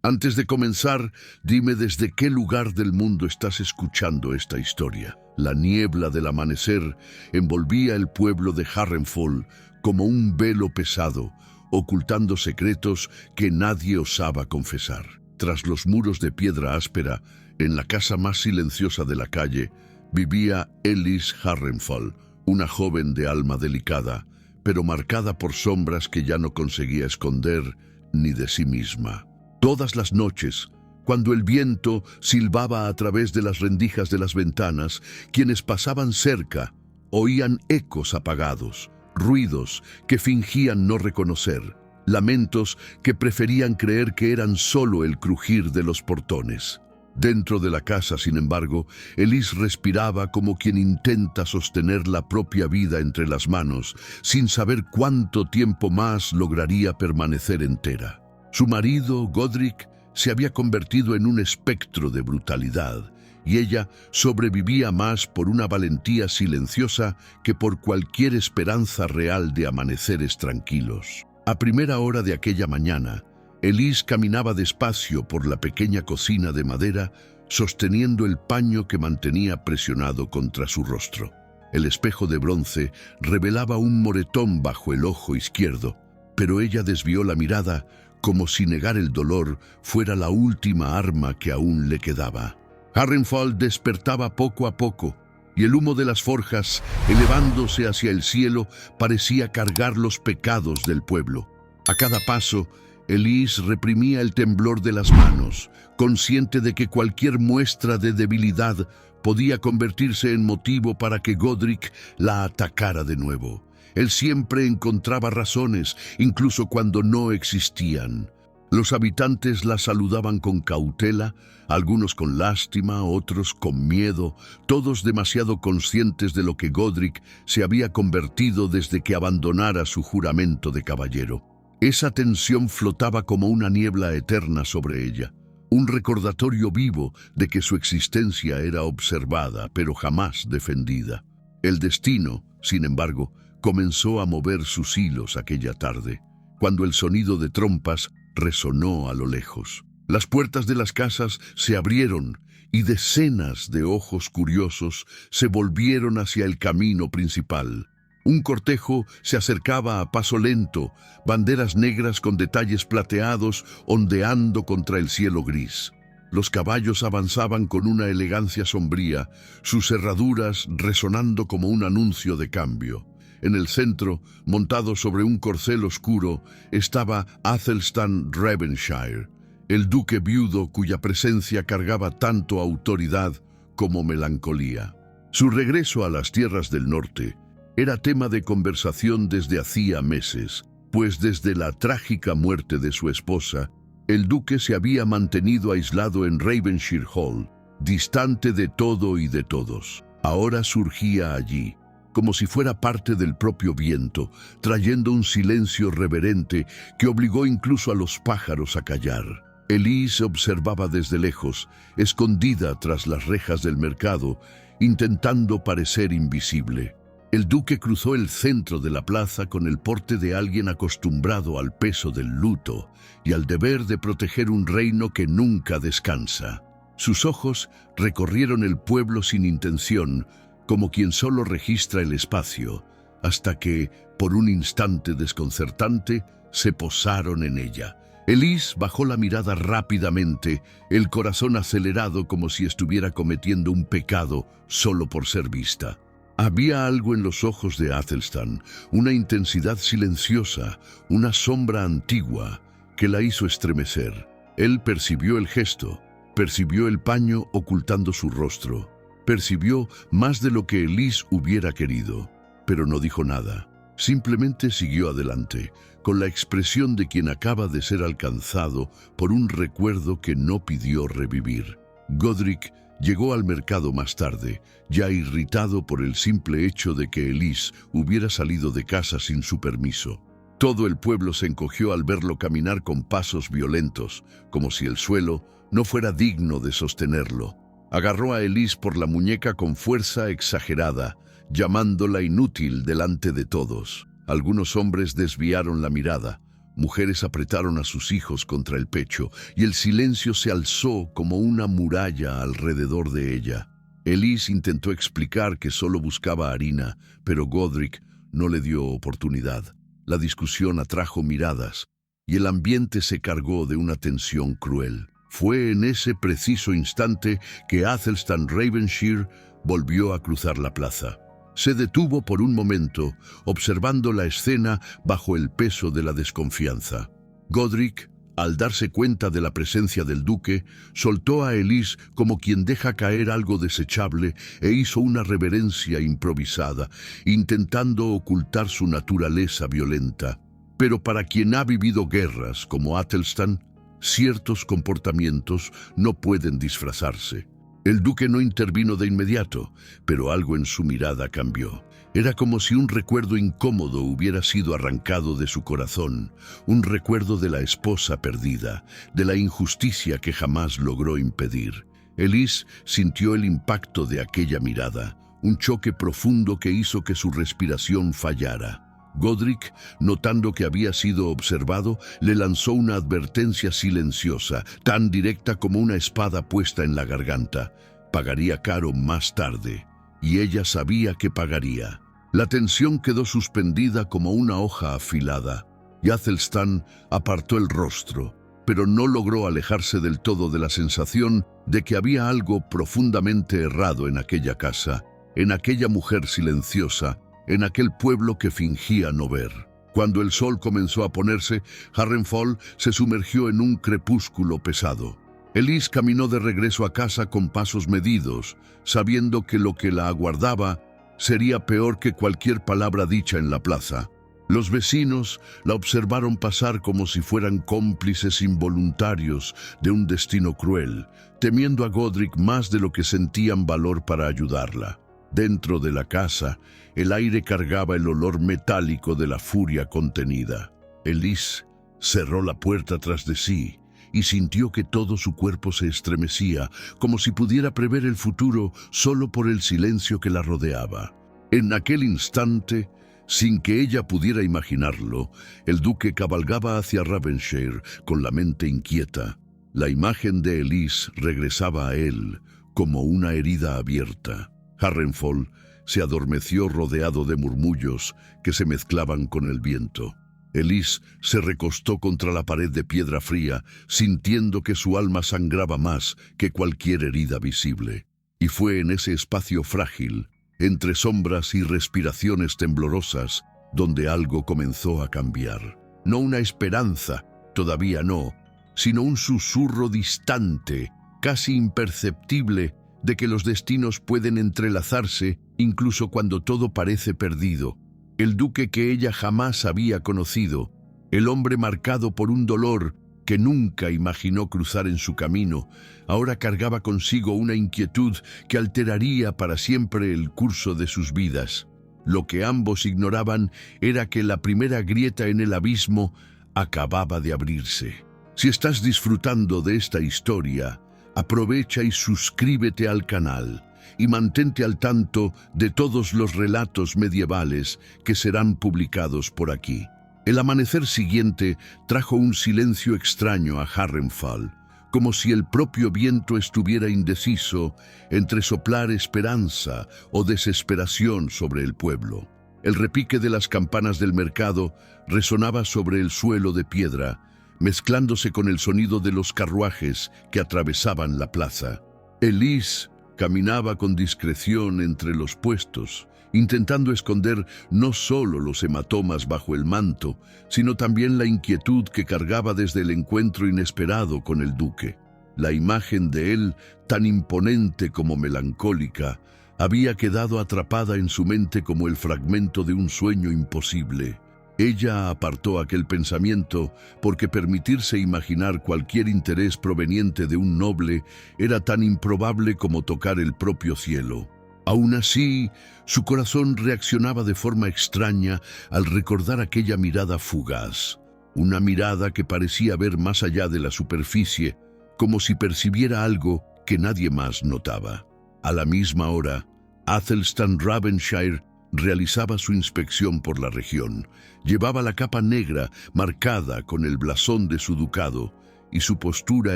Antes de comenzar, dime desde qué lugar del mundo estás escuchando esta historia. La niebla del amanecer envolvía el pueblo de Harrenhal como un velo pesado, ocultando secretos que nadie osaba confesar. Tras los muros de piedra áspera, en la casa más silenciosa de la calle, vivía Elise Harrenhal, una joven de alma delicada, pero marcada por sombras que ya no conseguía esconder ni de sí misma. Todas las noches, cuando el viento silbaba a través de las rendijas de las ventanas, quienes pasaban cerca oían ecos apagados, ruidos que fingían no reconocer, lamentos que preferían creer que eran solo el crujir de los portones. Dentro de la casa, sin embargo, Elise respiraba como quien intenta sostener la propia vida entre las manos, sin saber cuánto tiempo más lograría permanecer entera. Su marido, Godric, se había convertido en un espectro de brutalidad, y ella sobrevivía más por una valentía silenciosa que por cualquier esperanza real de amaneceres tranquilos. A primera hora de aquella mañana, Elise caminaba despacio por la pequeña cocina de madera, sosteniendo el paño que mantenía presionado contra su rostro. El espejo de bronce revelaba un moretón bajo el ojo izquierdo, pero ella desvió la mirada como si negar el dolor fuera la última arma que aún le quedaba. Harrenhal despertaba poco a poco, y el humo de las forjas, elevándose hacia el cielo, parecía cargar los pecados del pueblo. A cada paso, Elise reprimía el temblor de las manos, consciente de que cualquier muestra de debilidad podía convertirse en motivo para que Godric la atacara de nuevo. Él siempre encontraba razones, incluso cuando no existían. Los habitantes la saludaban con cautela, algunos con lástima, otros con miedo, todos demasiado conscientes de lo que Godric se había convertido desde que abandonara su juramento de caballero. Esa tensión flotaba como una niebla eterna sobre ella, un recordatorio vivo de que su existencia era observada, pero jamás defendida. El destino, sin embargo, comenzó a mover sus hilos aquella tarde, cuando el sonido de trompas resonó a lo lejos. Las puertas de las casas se abrieron y decenas de ojos curiosos se volvieron hacia el camino principal. Un cortejo se acercaba a paso lento, banderas negras con detalles plateados ondeando contra el cielo gris. Los caballos avanzaban con una elegancia sombría, sus herraduras resonando como un anuncio de cambio. En el centro, montado sobre un corcel oscuro, estaba Athelstan Ravenshire, el duque viudo cuya presencia cargaba tanto autoridad como melancolía. Su regreso a las tierras del norte era tema de conversación desde hacía meses, pues desde la trágica muerte de su esposa, el duque se había mantenido aislado en Ravenshire Hall, distante de todo y de todos. Ahora surgía allí, como si fuera parte del propio viento, trayendo un silencio reverente que obligó incluso a los pájaros a callar. Elise observaba desde lejos, escondida tras las rejas del mercado, intentando parecer invisible. El duque cruzó el centro de la plaza con el porte de alguien acostumbrado al peso del luto y al deber de proteger un reino que nunca descansa. Sus ojos recorrieron el pueblo sin intención, como quien solo registra el espacio, hasta que, por un instante desconcertante, se posaron en ella. Elise bajó la mirada rápidamente, el corazón acelerado como si estuviera cometiendo un pecado solo por ser vista. Había algo en los ojos de Athelstan, una intensidad silenciosa, una sombra antigua, que la hizo estremecer. Él percibió el gesto, percibió el paño ocultando su rostro, percibió más de lo que Elise hubiera querido, pero no dijo nada. Simplemente siguió adelante, con la expresión de quien acaba de ser alcanzado por un recuerdo que no pidió revivir. Godric llegó al mercado más tarde, ya irritado por el simple hecho de que Elise hubiera salido de casa sin su permiso. Todo el pueblo se encogió al verlo caminar con pasos violentos, como si el suelo no fuera digno de sostenerlo. Agarró a Elise por la muñeca con fuerza exagerada, llamándola inútil delante de todos. Algunos hombres desviaron la mirada, Mujeres apretaron a sus hijos contra el pecho y el silencio se alzó como una muralla alrededor de ella. Elise intentó explicar que solo buscaba harina, pero Godric no le dio oportunidad. La discusión atrajo miradas y el ambiente se cargó de una tensión cruel. Fue en ese preciso instante que Athelstan Ravenshire volvió a cruzar la plaza. Se detuvo por un momento, observando la escena bajo el peso de la desconfianza. Godric, al darse cuenta de la presencia del duque, soltó a Elise como quien deja caer algo desechable e hizo una reverencia improvisada, intentando ocultar su naturaleza violenta. Pero para quien ha vivido guerras como Athelstan, ciertos comportamientos no pueden disfrazarse. El duque no intervino de inmediato, pero algo en su mirada cambió. Era como si un recuerdo incómodo hubiera sido arrancado de su corazón, un recuerdo de la esposa perdida, de la injusticia que jamás logró impedir. Elise sintió el impacto de aquella mirada, un choque profundo que hizo que su respiración fallara. Godric, notando que había sido observado, le lanzó una advertencia silenciosa, tan directa como una espada puesta en la garganta. Pagaría caro más tarde, y ella sabía que pagaría. La tensión quedó suspendida como una hoja afilada, y Athelstan apartó el rostro, pero no logró alejarse del todo de la sensación de que había algo profundamente errado en aquella casa, en aquella mujer silenciosa, en aquel pueblo que fingía no ver. Cuando el sol comenzó a ponerse, Harrenhal se sumergió en un crepúsculo pesado. Elise caminó de regreso a casa con pasos medidos, sabiendo que lo que la aguardaba sería peor que cualquier palabra dicha en la plaza. Los vecinos la observaron pasar como si fueran cómplices involuntarios de un destino cruel, temiendo a Godric más de lo que sentían valor para ayudarla. Dentro de la casa, el aire cargaba el olor metálico de la furia contenida. Elise cerró la puerta tras de sí y sintió que todo su cuerpo se estremecía, como si pudiera prever el futuro solo por el silencio que la rodeaba. En aquel instante, sin que ella pudiera imaginarlo, el duque cabalgaba hacia Ravenshire con la mente inquieta. La imagen de Elise regresaba a él como una herida abierta. Harrenhal se adormeció rodeado de murmullos que se mezclaban con el viento. Elise se recostó contra la pared de piedra fría, sintiendo que su alma sangraba más que cualquier herida visible. Y fue en ese espacio frágil, entre sombras y respiraciones temblorosas, donde algo comenzó a cambiar. No una esperanza, todavía no, sino un susurro distante, casi imperceptible, de que los destinos pueden entrelazarse incluso cuando todo parece perdido. El duque que ella jamás había conocido, el hombre marcado por un dolor que nunca imaginó cruzar en su camino, ahora cargaba consigo una inquietud que alteraría para siempre el curso de sus vidas. Lo que ambos ignoraban era que la primera grieta en el abismo acababa de abrirse. Si estás disfrutando de esta historia, aprovecha y suscríbete al canal y mantente al tanto de todos los relatos medievales que serán publicados por aquí. El amanecer siguiente trajo un silencio extraño a Harrenhal, como si el propio viento estuviera indeciso entre soplar esperanza o desesperación sobre el pueblo. El repique de las campanas del mercado resonaba sobre el suelo de piedra, mezclándose con el sonido de los carruajes que atravesaban la plaza. Elise caminaba con discreción entre los puestos, intentando esconder no solo los hematomas bajo el manto, sino también la inquietud que cargaba desde el encuentro inesperado con el duque. La imagen de él, tan imponente como melancólica, había quedado atrapada en su mente como el fragmento de un sueño imposible. Ella apartó aquel pensamiento porque permitirse imaginar cualquier interés proveniente de un noble era tan improbable como tocar el propio cielo. Aún así, su corazón reaccionaba de forma extraña al recordar aquella mirada fugaz, una mirada que parecía ver más allá de la superficie, como si percibiera algo que nadie más notaba. A la misma hora, Athelstan Ravenshire realizaba su inspección por la región. Llevaba la capa negra marcada con el blasón de su ducado y su postura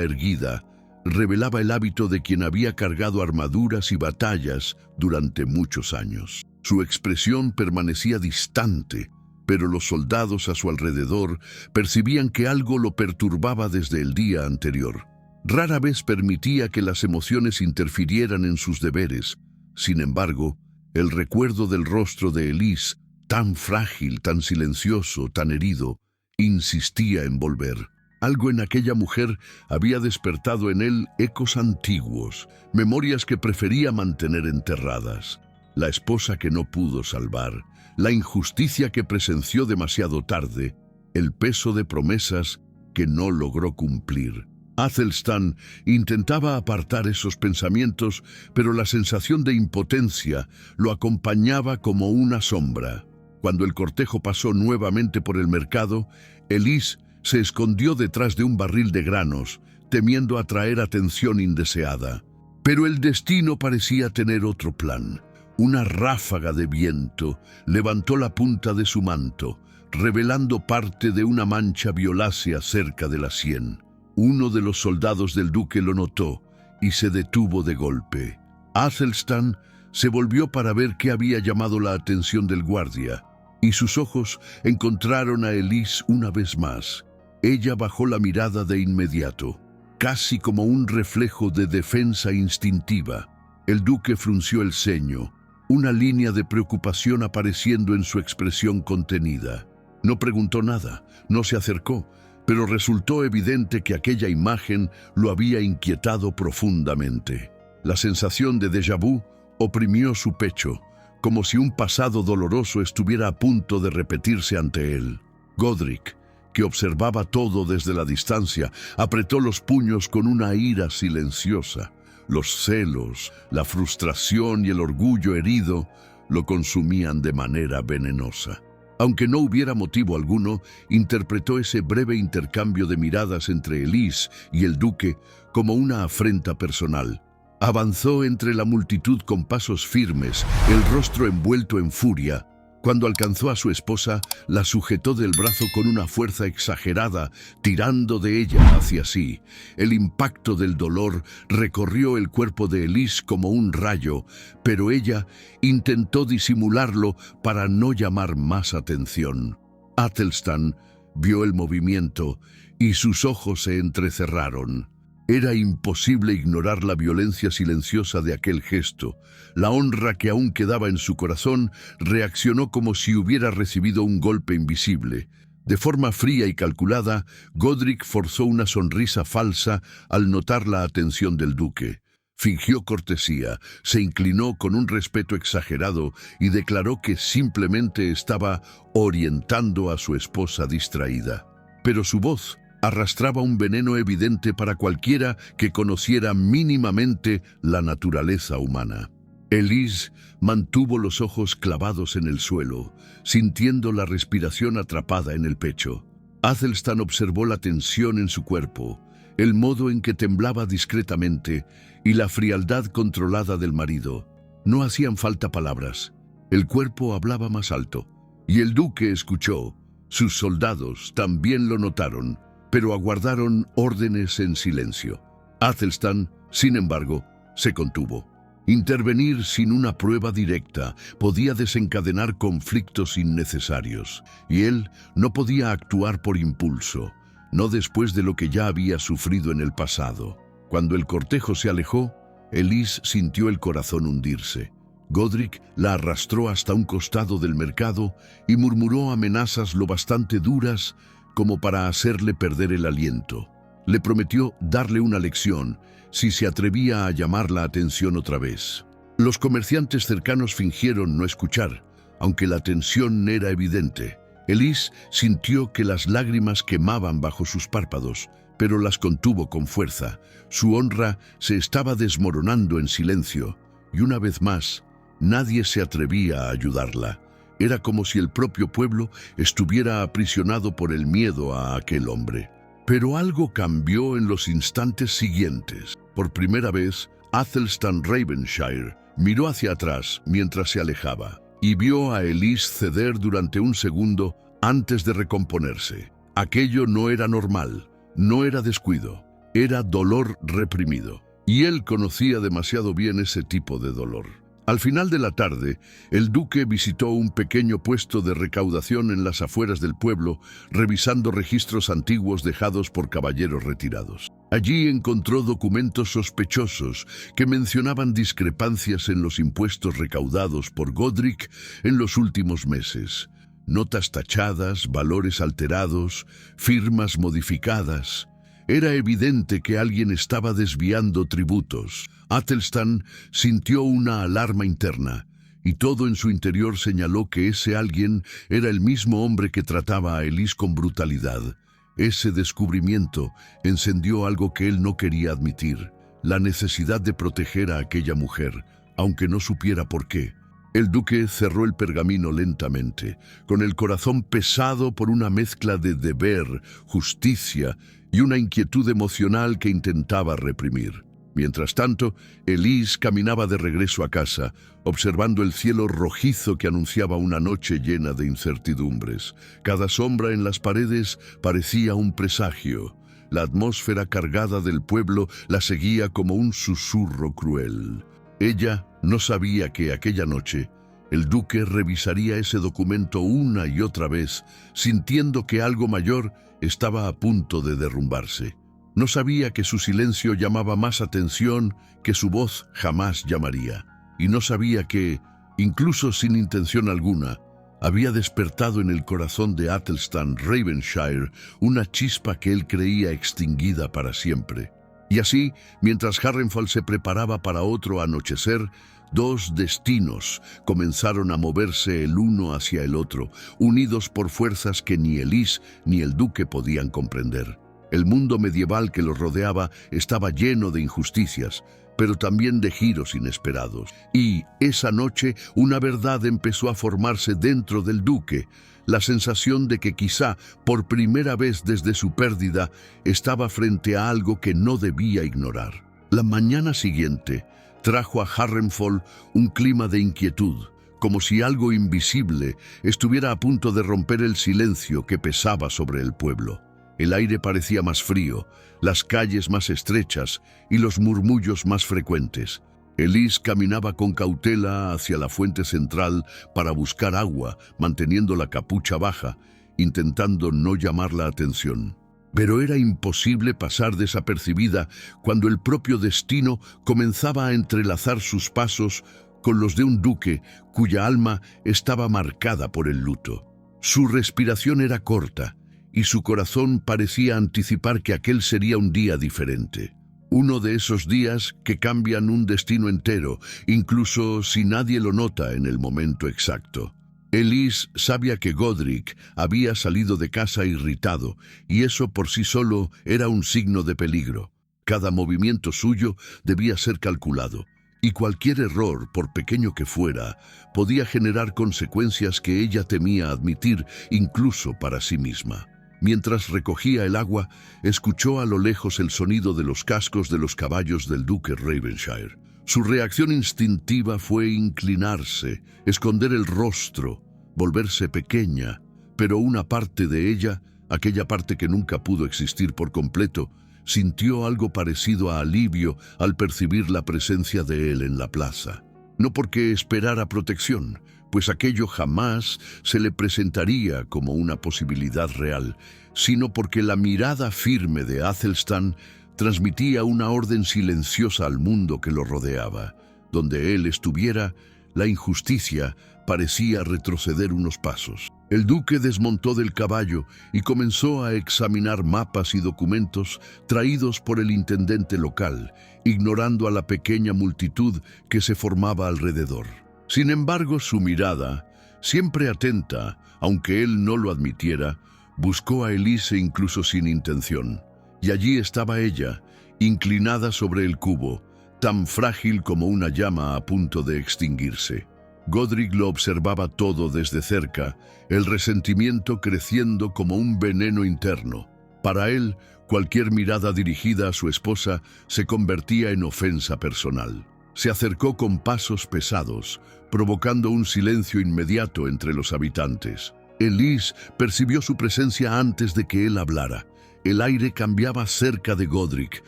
erguida revelaba el hábito de quien había cargado armaduras y batallas durante muchos años. Su expresión permanecía distante, pero los soldados a su alrededor percibían que algo lo perturbaba desde el día anterior. Rara vez permitía que las emociones interfirieran en sus deberes. Sin embargo, el recuerdo del rostro de Elise, tan frágil, tan silencioso, tan herido, insistía en volver. Algo en aquella mujer había despertado en él ecos antiguos, memorias que prefería mantener enterradas. La esposa que no pudo salvar, la injusticia que presenció demasiado tarde, el peso de promesas que no logró cumplir. Athelstan intentaba apartar esos pensamientos, pero la sensación de impotencia lo acompañaba como una sombra. Cuando el cortejo pasó nuevamente por el mercado, Elise se escondió detrás de un barril de granos, temiendo atraer atención indeseada. Pero el destino parecía tener otro plan. Una ráfaga de viento levantó la punta de su manto, revelando parte de una mancha violácea cerca de la sien. Uno de los soldados del duque lo notó y se detuvo de golpe. Athelstan se volvió para ver qué había llamado la atención del guardia, y sus ojos encontraron a Elise una vez más. Ella bajó la mirada de inmediato, casi como un reflejo de defensa instintiva. El duque frunció el ceño, una línea de preocupación apareciendo en su expresión contenida. No preguntó nada, no se acercó, pero resultó evidente que aquella imagen lo había inquietado profundamente. La sensación de déjà vu oprimió su pecho, como si un pasado doloroso estuviera a punto de repetirse ante él. Godric, que observaba todo desde la distancia, apretó los puños con una ira silenciosa. Los celos, la frustración y el orgullo herido lo consumían de manera venenosa. Aunque no hubiera motivo alguno, interpretó ese breve intercambio de miradas entre Elise y el duque como una afrenta personal. Avanzó entre la multitud con pasos firmes, el rostro envuelto en furia. Cuando alcanzó a su esposa, la sujetó del brazo con una fuerza exagerada, tirando de ella hacia sí. El impacto del dolor recorrió el cuerpo de Elise como un rayo, pero ella intentó disimularlo para no llamar más atención. Athelstan vio el movimiento y sus ojos se entrecerraron. Era imposible ignorar la violencia silenciosa de aquel gesto. La honra que aún quedaba en su corazón reaccionó como si hubiera recibido un golpe invisible. De forma fría y calculada, Godric forzó una sonrisa falsa al notar la atención del duque. Fingió cortesía, se inclinó con un respeto exagerado y declaró que simplemente estaba orientando a su esposa distraída. Pero su voz arrastraba un veneno evidente para cualquiera que conociera mínimamente la naturaleza humana. Elise mantuvo los ojos clavados en el suelo, sintiendo la respiración atrapada en el pecho. Athelstan observó la tensión en su cuerpo, el modo en que temblaba discretamente y la frialdad controlada del marido. No hacían falta palabras. El cuerpo hablaba más alto, y el duque escuchó. Sus soldados también lo notaron, pero aguardaron órdenes en silencio. Athelstan, sin embargo, se contuvo. Intervenir sin una prueba directa podía desencadenar conflictos innecesarios, y él no podía actuar por impulso, no después de lo que ya había sufrido en el pasado. Cuando el cortejo se alejó, Elise sintió el corazón hundirse. Godric la arrastró hasta un costado del mercado y murmuró amenazas lo bastante duras como para hacerle perder el aliento. Le prometió darle una lección si se atrevía a llamar la atención otra vez. Los comerciantes cercanos fingieron no escuchar, aunque la tensión era evidente. Elise sintió que las lágrimas quemaban bajo sus párpados, pero las contuvo con fuerza. Su honra se estaba desmoronando en silencio, y una vez más, nadie se atrevía a ayudarla. Era como si el propio pueblo estuviera aprisionado por el miedo a aquel hombre. Pero algo cambió en los instantes siguientes. Por primera vez, Athelstan Ravenshire miró hacia atrás mientras se alejaba, y vio a Elise ceder durante un segundo antes de recomponerse. Aquello no era normal, no era descuido, era dolor reprimido. Y él conocía demasiado bien ese tipo de dolor. Al final de la tarde, el duque visitó un pequeño puesto de recaudación en las afueras del pueblo, revisando registros antiguos dejados por caballeros retirados. Allí encontró documentos sospechosos que mencionaban discrepancias en los impuestos recaudados por Godric en los últimos meses. Notas tachadas, valores alterados, firmas modificadas. Era evidente que alguien estaba desviando tributos. Athelstan sintió una alarma interna, y todo en su interior señaló que ese alguien era el mismo hombre que trataba a Elise con brutalidad. Ese descubrimiento encendió algo que él no quería admitir, la necesidad de proteger a aquella mujer, aunque no supiera por qué. El duque cerró el pergamino lentamente, con el corazón pesado por una mezcla de deber, justicia y una inquietud emocional que intentaba reprimir. Mientras tanto, Elise caminaba de regreso a casa, observando el cielo rojizo que anunciaba una noche llena de incertidumbres. Cada sombra en las paredes parecía un presagio. La atmósfera cargada del pueblo la seguía como un susurro cruel. Ella no sabía que aquella noche el duque revisaría ese documento una y otra vez, sintiendo que algo mayor estaba a punto de derrumbarse. No sabía que su silencio llamaba más atención que su voz jamás llamaría. Y no sabía que, incluso sin intención alguna, había despertado en el corazón de Athelstan Ravenshire una chispa que él creía extinguida para siempre. Y así, mientras Harrenhal se preparaba para otro anochecer, dos destinos comenzaron a moverse el uno hacia el otro, unidos por fuerzas que ni Elise ni el duque podían comprender. El mundo medieval que los rodeaba estaba lleno de injusticias, pero también de giros inesperados. Y esa noche una verdad empezó a formarse dentro del duque, la sensación de que quizá por primera vez desde su pérdida estaba frente a algo que no debía ignorar. La mañana siguiente trajo a Harrenhal un clima de inquietud, como si algo invisible estuviera a punto de romper el silencio que pesaba sobre el pueblo. El aire parecía más frío, las calles más estrechas y los murmullos más frecuentes. Elise caminaba con cautela hacia la fuente central para buscar agua, manteniendo la capucha baja, intentando no llamar la atención. Pero era imposible pasar desapercibida cuando el propio destino comenzaba a entrelazar sus pasos con los de un duque cuya alma estaba marcada por el luto. Su respiración era corta, y su corazón parecía anticipar que aquel sería un día diferente. Uno de esos días que cambian un destino entero, incluso si nadie lo nota en el momento exacto. Elise sabía que Godric había salido de casa irritado, y eso por sí solo era un signo de peligro. Cada movimiento suyo debía ser calculado, y cualquier error, por pequeño que fuera, podía generar consecuencias que ella temía admitir incluso para sí misma. Mientras recogía el agua, escuchó a lo lejos el sonido de los cascos de los caballos del duque Ravenshire. Su reacción instintiva fue inclinarse, esconder el rostro, volverse pequeña, pero una parte de ella, aquella parte que nunca pudo existir por completo, sintió algo parecido a alivio al percibir la presencia de él en la plaza. No porque esperara protección, pues aquello jamás se le presentaría como una posibilidad real, sino porque la mirada firme de Athelstan transmitía una orden silenciosa al mundo que lo rodeaba. Donde él estuviera, la injusticia parecía retroceder unos pasos. El duque desmontó del caballo y comenzó a examinar mapas y documentos traídos por el intendente local, ignorando a la pequeña multitud que se formaba alrededor. Sin embargo, su mirada, siempre atenta, aunque él no lo admitiera, buscó a Elise incluso sin intención. Y allí estaba ella, inclinada sobre el cubo, tan frágil como una llama a punto de extinguirse. Godric lo observaba todo desde cerca, el resentimiento creciendo como un veneno interno. Para él, cualquier mirada dirigida a su esposa se convertía en ofensa personal. Se acercó con pasos pesados, provocando un silencio inmediato entre los habitantes. Elise percibió su presencia antes de que él hablara. El aire cambiaba cerca de Godric,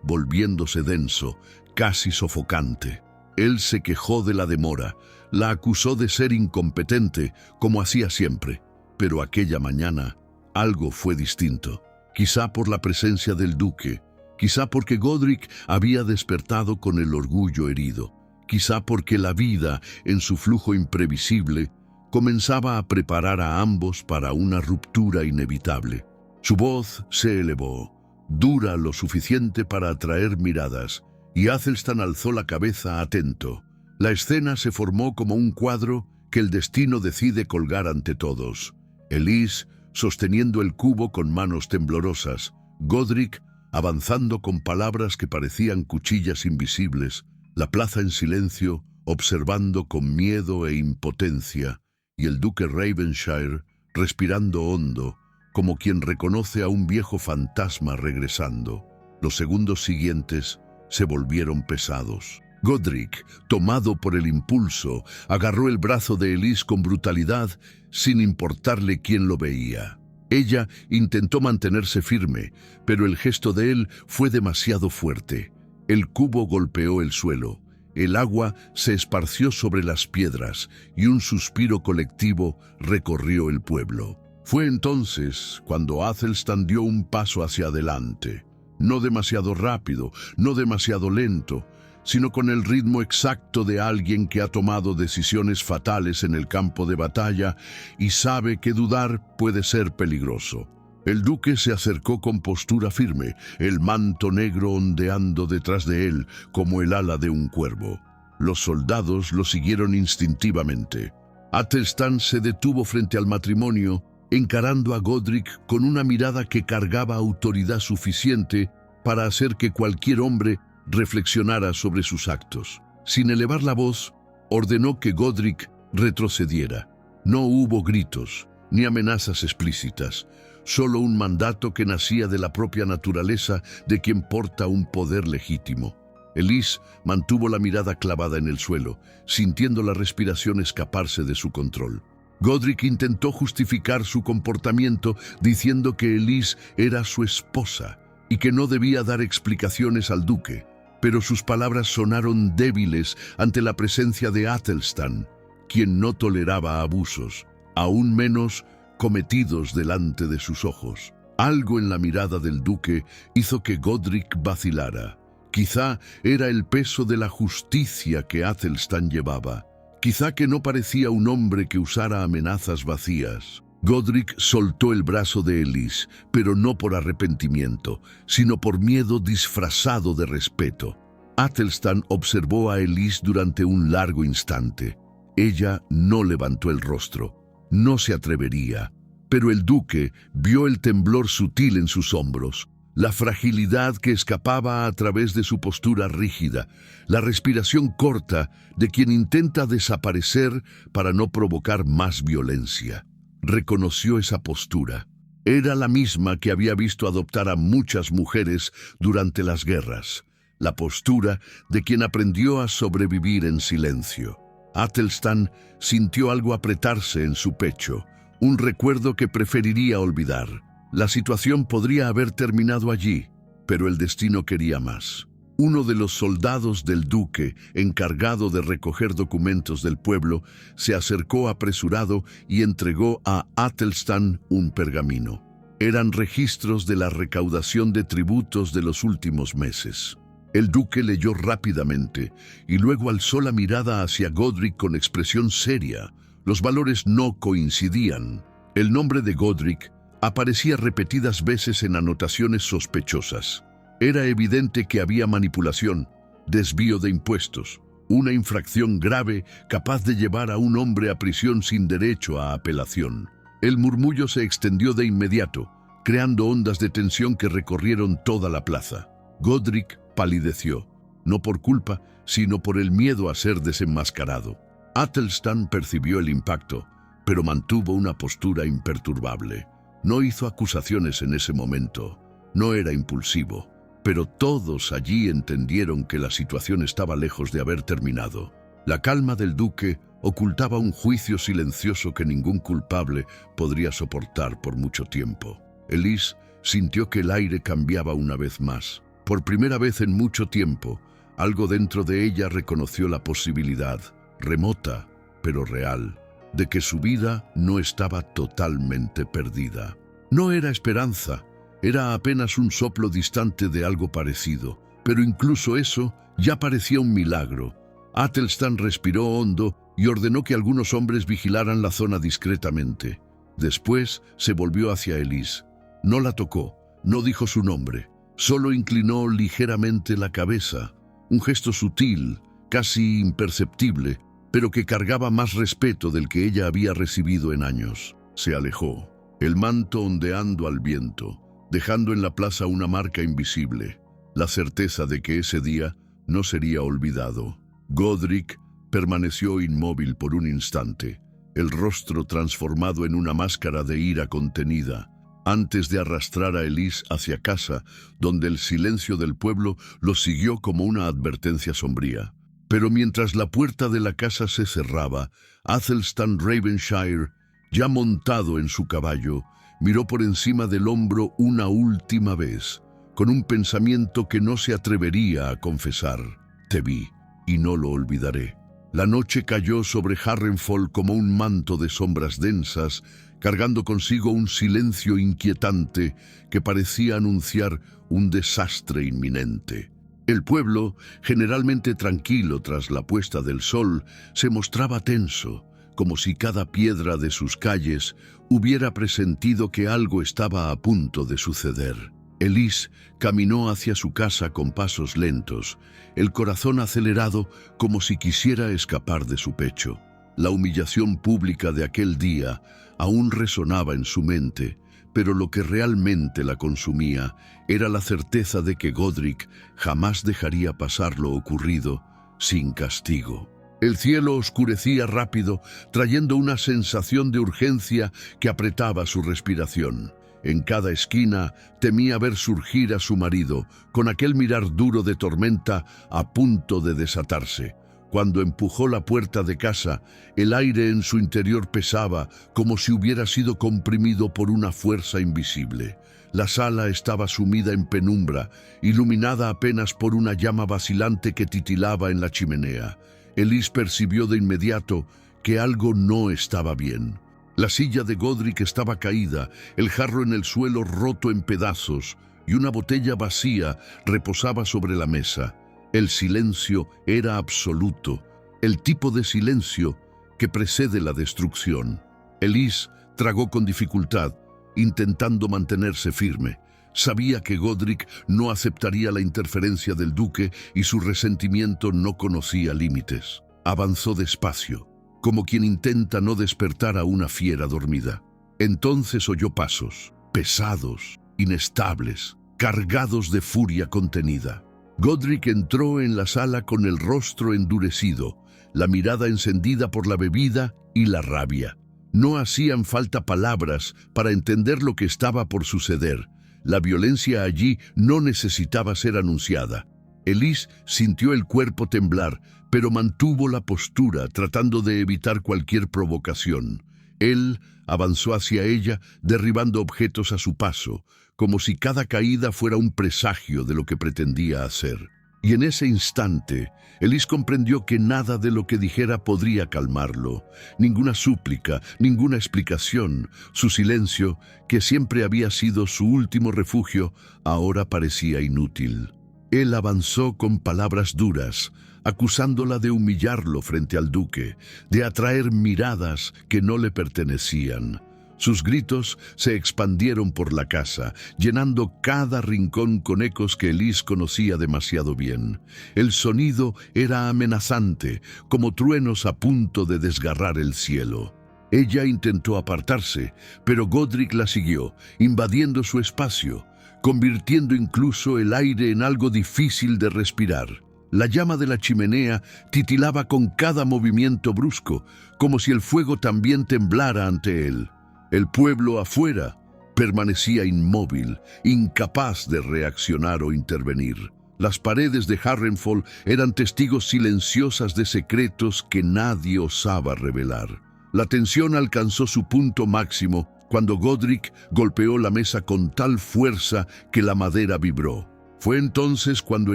volviéndose denso, casi sofocante. Él se quejó de la demora, la acusó de ser incompetente, como hacía siempre. Pero aquella mañana algo fue distinto. Quizá por la presencia del duque, quizá porque Godric había despertado con el orgullo herido, quizá porque la vida, en su flujo imprevisible, comenzaba a preparar a ambos para una ruptura inevitable. Su voz se elevó, dura lo suficiente para atraer miradas, y Athelstan alzó la cabeza atento. La escena se formó como un cuadro que el destino decide colgar ante todos. Elise sosteniendo el cubo con manos temblorosas, Godric avanzando con palabras que parecían cuchillas invisibles, la plaza en silencio, observando con miedo e impotencia, y el duque Ravenshire respirando hondo, como quien reconoce a un viejo fantasma regresando. Los segundos siguientes se volvieron pesados. Godric, tomado por el impulso, agarró el brazo de Elise con brutalidad, sin importarle quién lo veía. Ella intentó mantenerse firme, pero el gesto de él fue demasiado fuerte. El cubo golpeó el suelo, el agua se esparció sobre las piedras y un suspiro colectivo recorrió el pueblo. Fue entonces cuando Athelstan dio un paso hacia adelante. No demasiado rápido, no demasiado lento, sino con el ritmo exacto de alguien que ha tomado decisiones fatales en el campo de batalla y sabe que dudar puede ser peligroso. El duque se acercó con postura firme, el manto negro ondeando detrás de él como el ala de un cuervo. Los soldados lo siguieron instintivamente. Athelstan se detuvo frente al matrimonio, encarando a Godric con una mirada que cargaba autoridad suficiente para hacer que cualquier hombre reflexionara sobre sus actos. Sin elevar la voz, ordenó que Godric retrocediera. No hubo gritos, ni amenazas explícitas, solo un mandato que nacía de la propia naturaleza de quien porta un poder legítimo. Elise mantuvo la mirada clavada en el suelo, sintiendo la respiración escaparse de su control. Godric intentó justificar su comportamiento diciendo que Elise era su esposa y que no debía dar explicaciones al duque, pero sus palabras sonaron débiles ante la presencia de Athelstan, quien no toleraba abusos, aún menos cometidos delante de sus ojos. Algo en la mirada del duque hizo que Godric vacilara. Quizá era el peso de la justicia que Athelstan llevaba. Quizá que no parecía un hombre que usara amenazas vacías. Godric soltó el brazo de Elise, pero no por arrepentimiento, sino por miedo disfrazado de respeto. Athelstan observó a Elise durante un largo instante. Ella no levantó el rostro, no se atrevería, pero el duque vio el temblor sutil en sus hombros, la fragilidad que escapaba a través de su postura rígida, la respiración corta de quien intenta desaparecer para no provocar más violencia. Reconoció esa postura. Era la misma que había visto adoptar a muchas mujeres durante las guerras, la postura de quien aprendió a sobrevivir en silencio. Athelstan sintió algo apretarse en su pecho, un recuerdo que preferiría olvidar. La situación podría haber terminado allí, pero el destino quería más. Uno de los soldados del duque, encargado de recoger documentos del pueblo, se acercó apresurado y entregó a Athelstan un pergamino. Eran registros de la recaudación de tributos de los últimos meses. El duque leyó rápidamente y luego alzó la mirada hacia Godric con expresión seria. Los valores no coincidían. El nombre de Godric aparecía repetidas veces en anotaciones sospechosas. Era evidente que había manipulación, desvío de impuestos, una infracción grave capaz de llevar a un hombre a prisión sin derecho a apelación. El murmullo se extendió de inmediato, creando ondas de tensión que recorrieron toda la plaza. Godric palideció, no por culpa, sino por el miedo a ser desenmascarado. Athelstan percibió el impacto, pero mantuvo una postura imperturbable. No hizo acusaciones en ese momento, no era impulsivo. pero todos allí entendieron que la situación estaba lejos de haber terminado. La calma del duque ocultaba un juicio silencioso que ningún culpable podría soportar por mucho tiempo. Elise sintió que el aire cambiaba una vez más. Por primera vez en mucho tiempo, algo dentro de ella reconoció la posibilidad, remota pero real, de que su vida no estaba totalmente perdida. No era esperanza, era apenas un soplo distante de algo parecido, pero incluso eso ya parecía un milagro. Athelstan respiró hondo y ordenó que algunos hombres vigilaran la zona discretamente. Después se volvió hacia Elise. No la tocó, no dijo su nombre, solo inclinó ligeramente la cabeza, un gesto sutil, casi imperceptible, pero que cargaba más respeto del que ella había recibido en años. Se alejó, el manto ondeando al viento, dejando en la plaza una marca invisible, la certeza de que ese día no sería olvidado. Godric permaneció inmóvil por un instante, el rostro transformado en una máscara de ira contenida, antes de arrastrar a Elise hacia casa, donde el silencio del pueblo lo siguió como una advertencia sombría. Pero mientras la puerta de la casa se cerraba, Athelstan Ravenshire, ya montado en su caballo, miró por encima del hombro una última vez, con un pensamiento que no se atrevería a confesar. Te vi, y no lo olvidaré. La noche cayó sobre Harrenhal como un manto de sombras densas, cargando consigo un silencio inquietante que parecía anunciar un desastre inminente. El pueblo, generalmente tranquilo tras la puesta del sol, se mostraba tenso, como si cada piedra de sus calles hubiera presentido que algo estaba a punto de suceder. Elise caminó hacia su casa con pasos lentos, el corazón acelerado como si quisiera escapar de su pecho. La humillación pública de aquel día aún resonaba en su mente, pero lo que realmente la consumía era la certeza de que Godric jamás dejaría pasar lo ocurrido sin castigo. El cielo oscurecía rápido, trayendo una sensación de urgencia que apretaba su respiración. En cada esquina temía ver surgir a su marido, con aquel mirar duro de tormenta a punto de desatarse. Cuando empujó la puerta de casa, el aire en su interior pesaba como si hubiera sido comprimido por una fuerza invisible. La sala estaba sumida en penumbra, iluminada apenas por una llama vacilante que titilaba en la chimenea. Elise percibió de inmediato que algo no estaba bien. La silla de Godric estaba caída, el jarro en el suelo roto en pedazos, y una botella vacía reposaba sobre la mesa. El silencio era absoluto, el tipo de silencio que precede la destrucción. Elise tragó con dificultad, intentando mantenerse firme. Sabía que Godric no aceptaría la interferencia del duque y su resentimiento no conocía límites. Avanzó despacio, como quien intenta no despertar a una fiera dormida. Entonces oyó pasos, pesados, inestables, cargados de furia contenida. Godric entró en la sala con el rostro endurecido, la mirada encendida por la bebida y la rabia. No hacían falta palabras para entender lo que estaba por suceder. La violencia allí no necesitaba ser anunciada. Elise sintió el cuerpo temblar, pero mantuvo la postura, tratando de evitar cualquier provocación. Él avanzó hacia ella, derribando objetos a su paso, como si cada caída fuera un presagio de lo que pretendía hacer. Y en ese instante, Elise comprendió que nada de lo que dijera podría calmarlo. Ninguna súplica, ninguna explicación. Su silencio, que siempre había sido su último refugio, ahora parecía inútil. Él avanzó con palabras duras, acusándola de humillarlo frente al duque, de atraer miradas que no le pertenecían. Sus gritos se expandieron por la casa, llenando cada rincón con ecos que Elise conocía demasiado bien. El sonido era amenazante, como truenos a punto de desgarrar el cielo. Ella intentó apartarse, pero Godric la siguió, invadiendo su espacio, convirtiendo incluso el aire en algo difícil de respirar. La llama de la chimenea titilaba con cada movimiento brusco, como si el fuego también temblara ante él. El pueblo afuera permanecía inmóvil, incapaz de reaccionar o intervenir. Las paredes de Harrenhal eran testigos silenciosas de secretos que nadie osaba revelar. La tensión alcanzó su punto máximo cuando Godric golpeó la mesa con tal fuerza que la madera vibró. Fue entonces cuando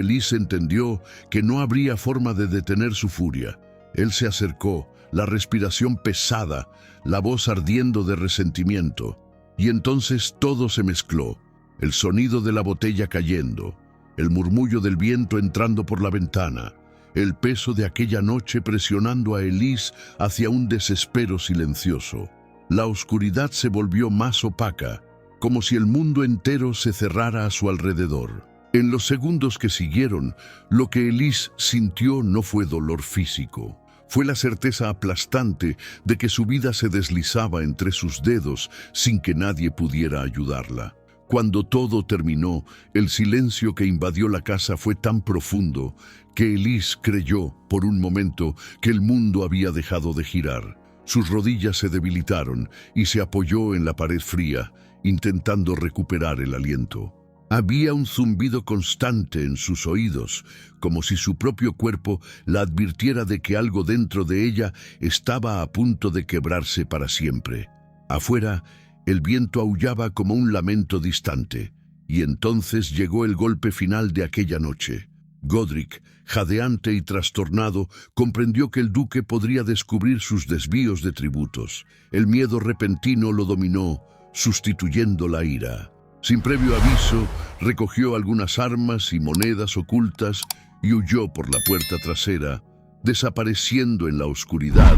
Elise entendió que no habría forma de detener su furia. Él se acercó, la respiración pesada, la voz ardiendo de resentimiento. Y entonces todo se mezcló. El sonido de la botella cayendo, el murmullo del viento entrando por la ventana, el peso de aquella noche presionando a Elise hacia un desespero silencioso. La oscuridad se volvió más opaca, como si el mundo entero se cerrara a su alrededor. En los segundos que siguieron, lo que Elise sintió no fue dolor físico. Fue la certeza aplastante de que su vida se deslizaba entre sus dedos sin que nadie pudiera ayudarla. Cuando todo terminó, el silencio que invadió la casa fue tan profundo que Elise creyó, por un momento, que el mundo había dejado de girar. Sus rodillas se debilitaron y se apoyó en la pared fría, intentando recuperar el aliento. Había un zumbido constante en sus oídos, como si su propio cuerpo la advirtiera de que algo dentro de ella estaba a punto de quebrarse para siempre. Afuera, el viento aullaba como un lamento distante, y entonces llegó el golpe final de aquella noche. Godric, jadeante y trastornado, comprendió que el duque podría descubrir sus desvíos de tributos. El miedo repentino lo dominó, sustituyendo la ira. Sin previo aviso, recogió algunas armas y monedas ocultas y huyó por la puerta trasera, desapareciendo en la oscuridad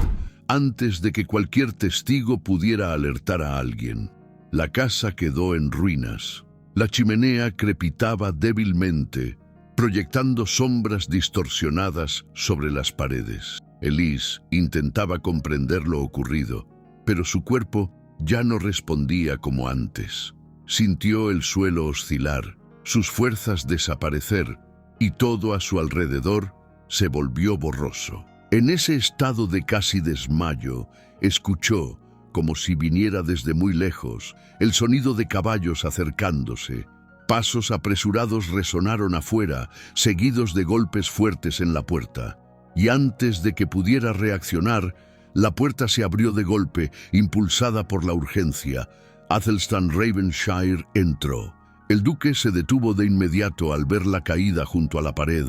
antes de que cualquier testigo pudiera alertar a alguien. La casa quedó en ruinas. La chimenea crepitaba débilmente, proyectando sombras distorsionadas sobre las paredes. Elise intentaba comprender lo ocurrido, pero su cuerpo ya no respondía como antes. Sintió el suelo oscilar, sus fuerzas desaparecer, y todo a su alrededor se volvió borroso. En ese estado de casi desmayo, escuchó, como si viniera desde muy lejos, el sonido de caballos acercándose. Pasos apresurados resonaron afuera, seguidos de golpes fuertes en la puerta. Y antes de que pudiera reaccionar, la puerta se abrió de golpe, impulsada por la urgencia. Athelstan Ravenshire entró. El duque se detuvo de inmediato al ver la caída junto a la pared,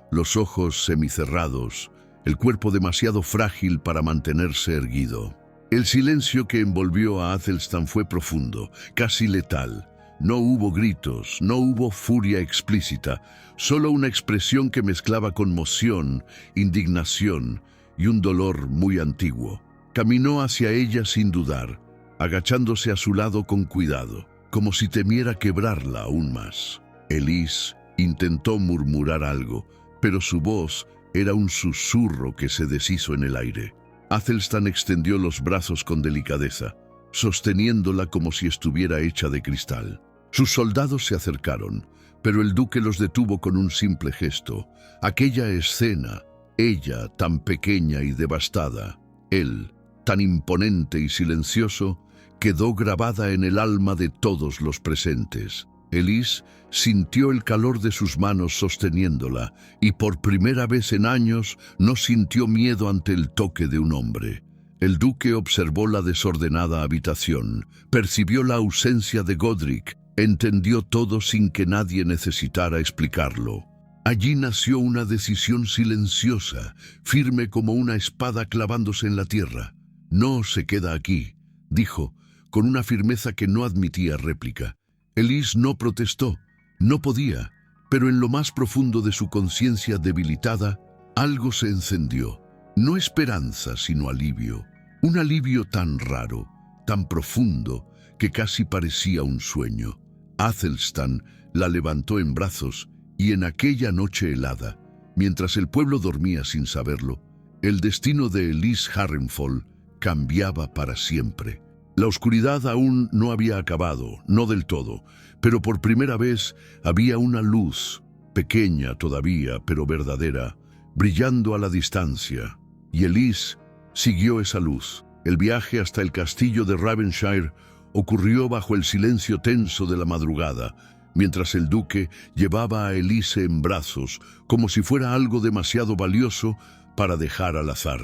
los ojos semicerrados, el cuerpo demasiado frágil para mantenerse erguido. El silencio que envolvió a Athelstan fue profundo, casi letal. No hubo gritos, no hubo furia explícita, solo una expresión que mezclaba conmoción, indignación y un dolor muy antiguo. Caminó hacia ella sin dudar, agachándose a su lado con cuidado, como si temiera quebrarla aún más. Elise intentó murmurar algo, pero su voz era un susurro que se deshizo en el aire. Athelstan extendió los brazos con delicadeza, sosteniéndola como si estuviera hecha de cristal. Sus soldados se acercaron, pero el duque los detuvo con un simple gesto. Aquella escena, ella tan pequeña y devastada, él tan imponente y silencioso, quedó grabada en el alma de todos los presentes. Elise sintió el calor de sus manos sosteniéndola y por primera vez en años no sintió miedo ante el toque de un hombre. El duque observó la desordenada habitación, percibió la ausencia de Godric, entendió todo sin que nadie necesitara explicarlo. Allí nació una decisión silenciosa, firme como una espada clavándose en la tierra. «No se queda aquí», dijo, con una firmeza que no admitía réplica. Elise no protestó, no podía, pero en lo más profundo de su conciencia debilitada, algo se encendió. No esperanza, sino alivio. Un alivio tan raro, tan profundo, que casi parecía un sueño. Athelstan la levantó en brazos y en aquella noche helada, mientras el pueblo dormía sin saberlo, el destino de Elise Harrenhal cambiaba para siempre. La oscuridad aún no había acabado, no del todo, pero por primera vez había una luz, pequeña todavía, pero verdadera, brillando a la distancia. Y Elise siguió esa luz. El viaje hasta el castillo de Ravenshire ocurrió bajo el silencio tenso de la madrugada, mientras el duque llevaba a Elise en brazos, como si fuera algo demasiado valioso para dejar al azar.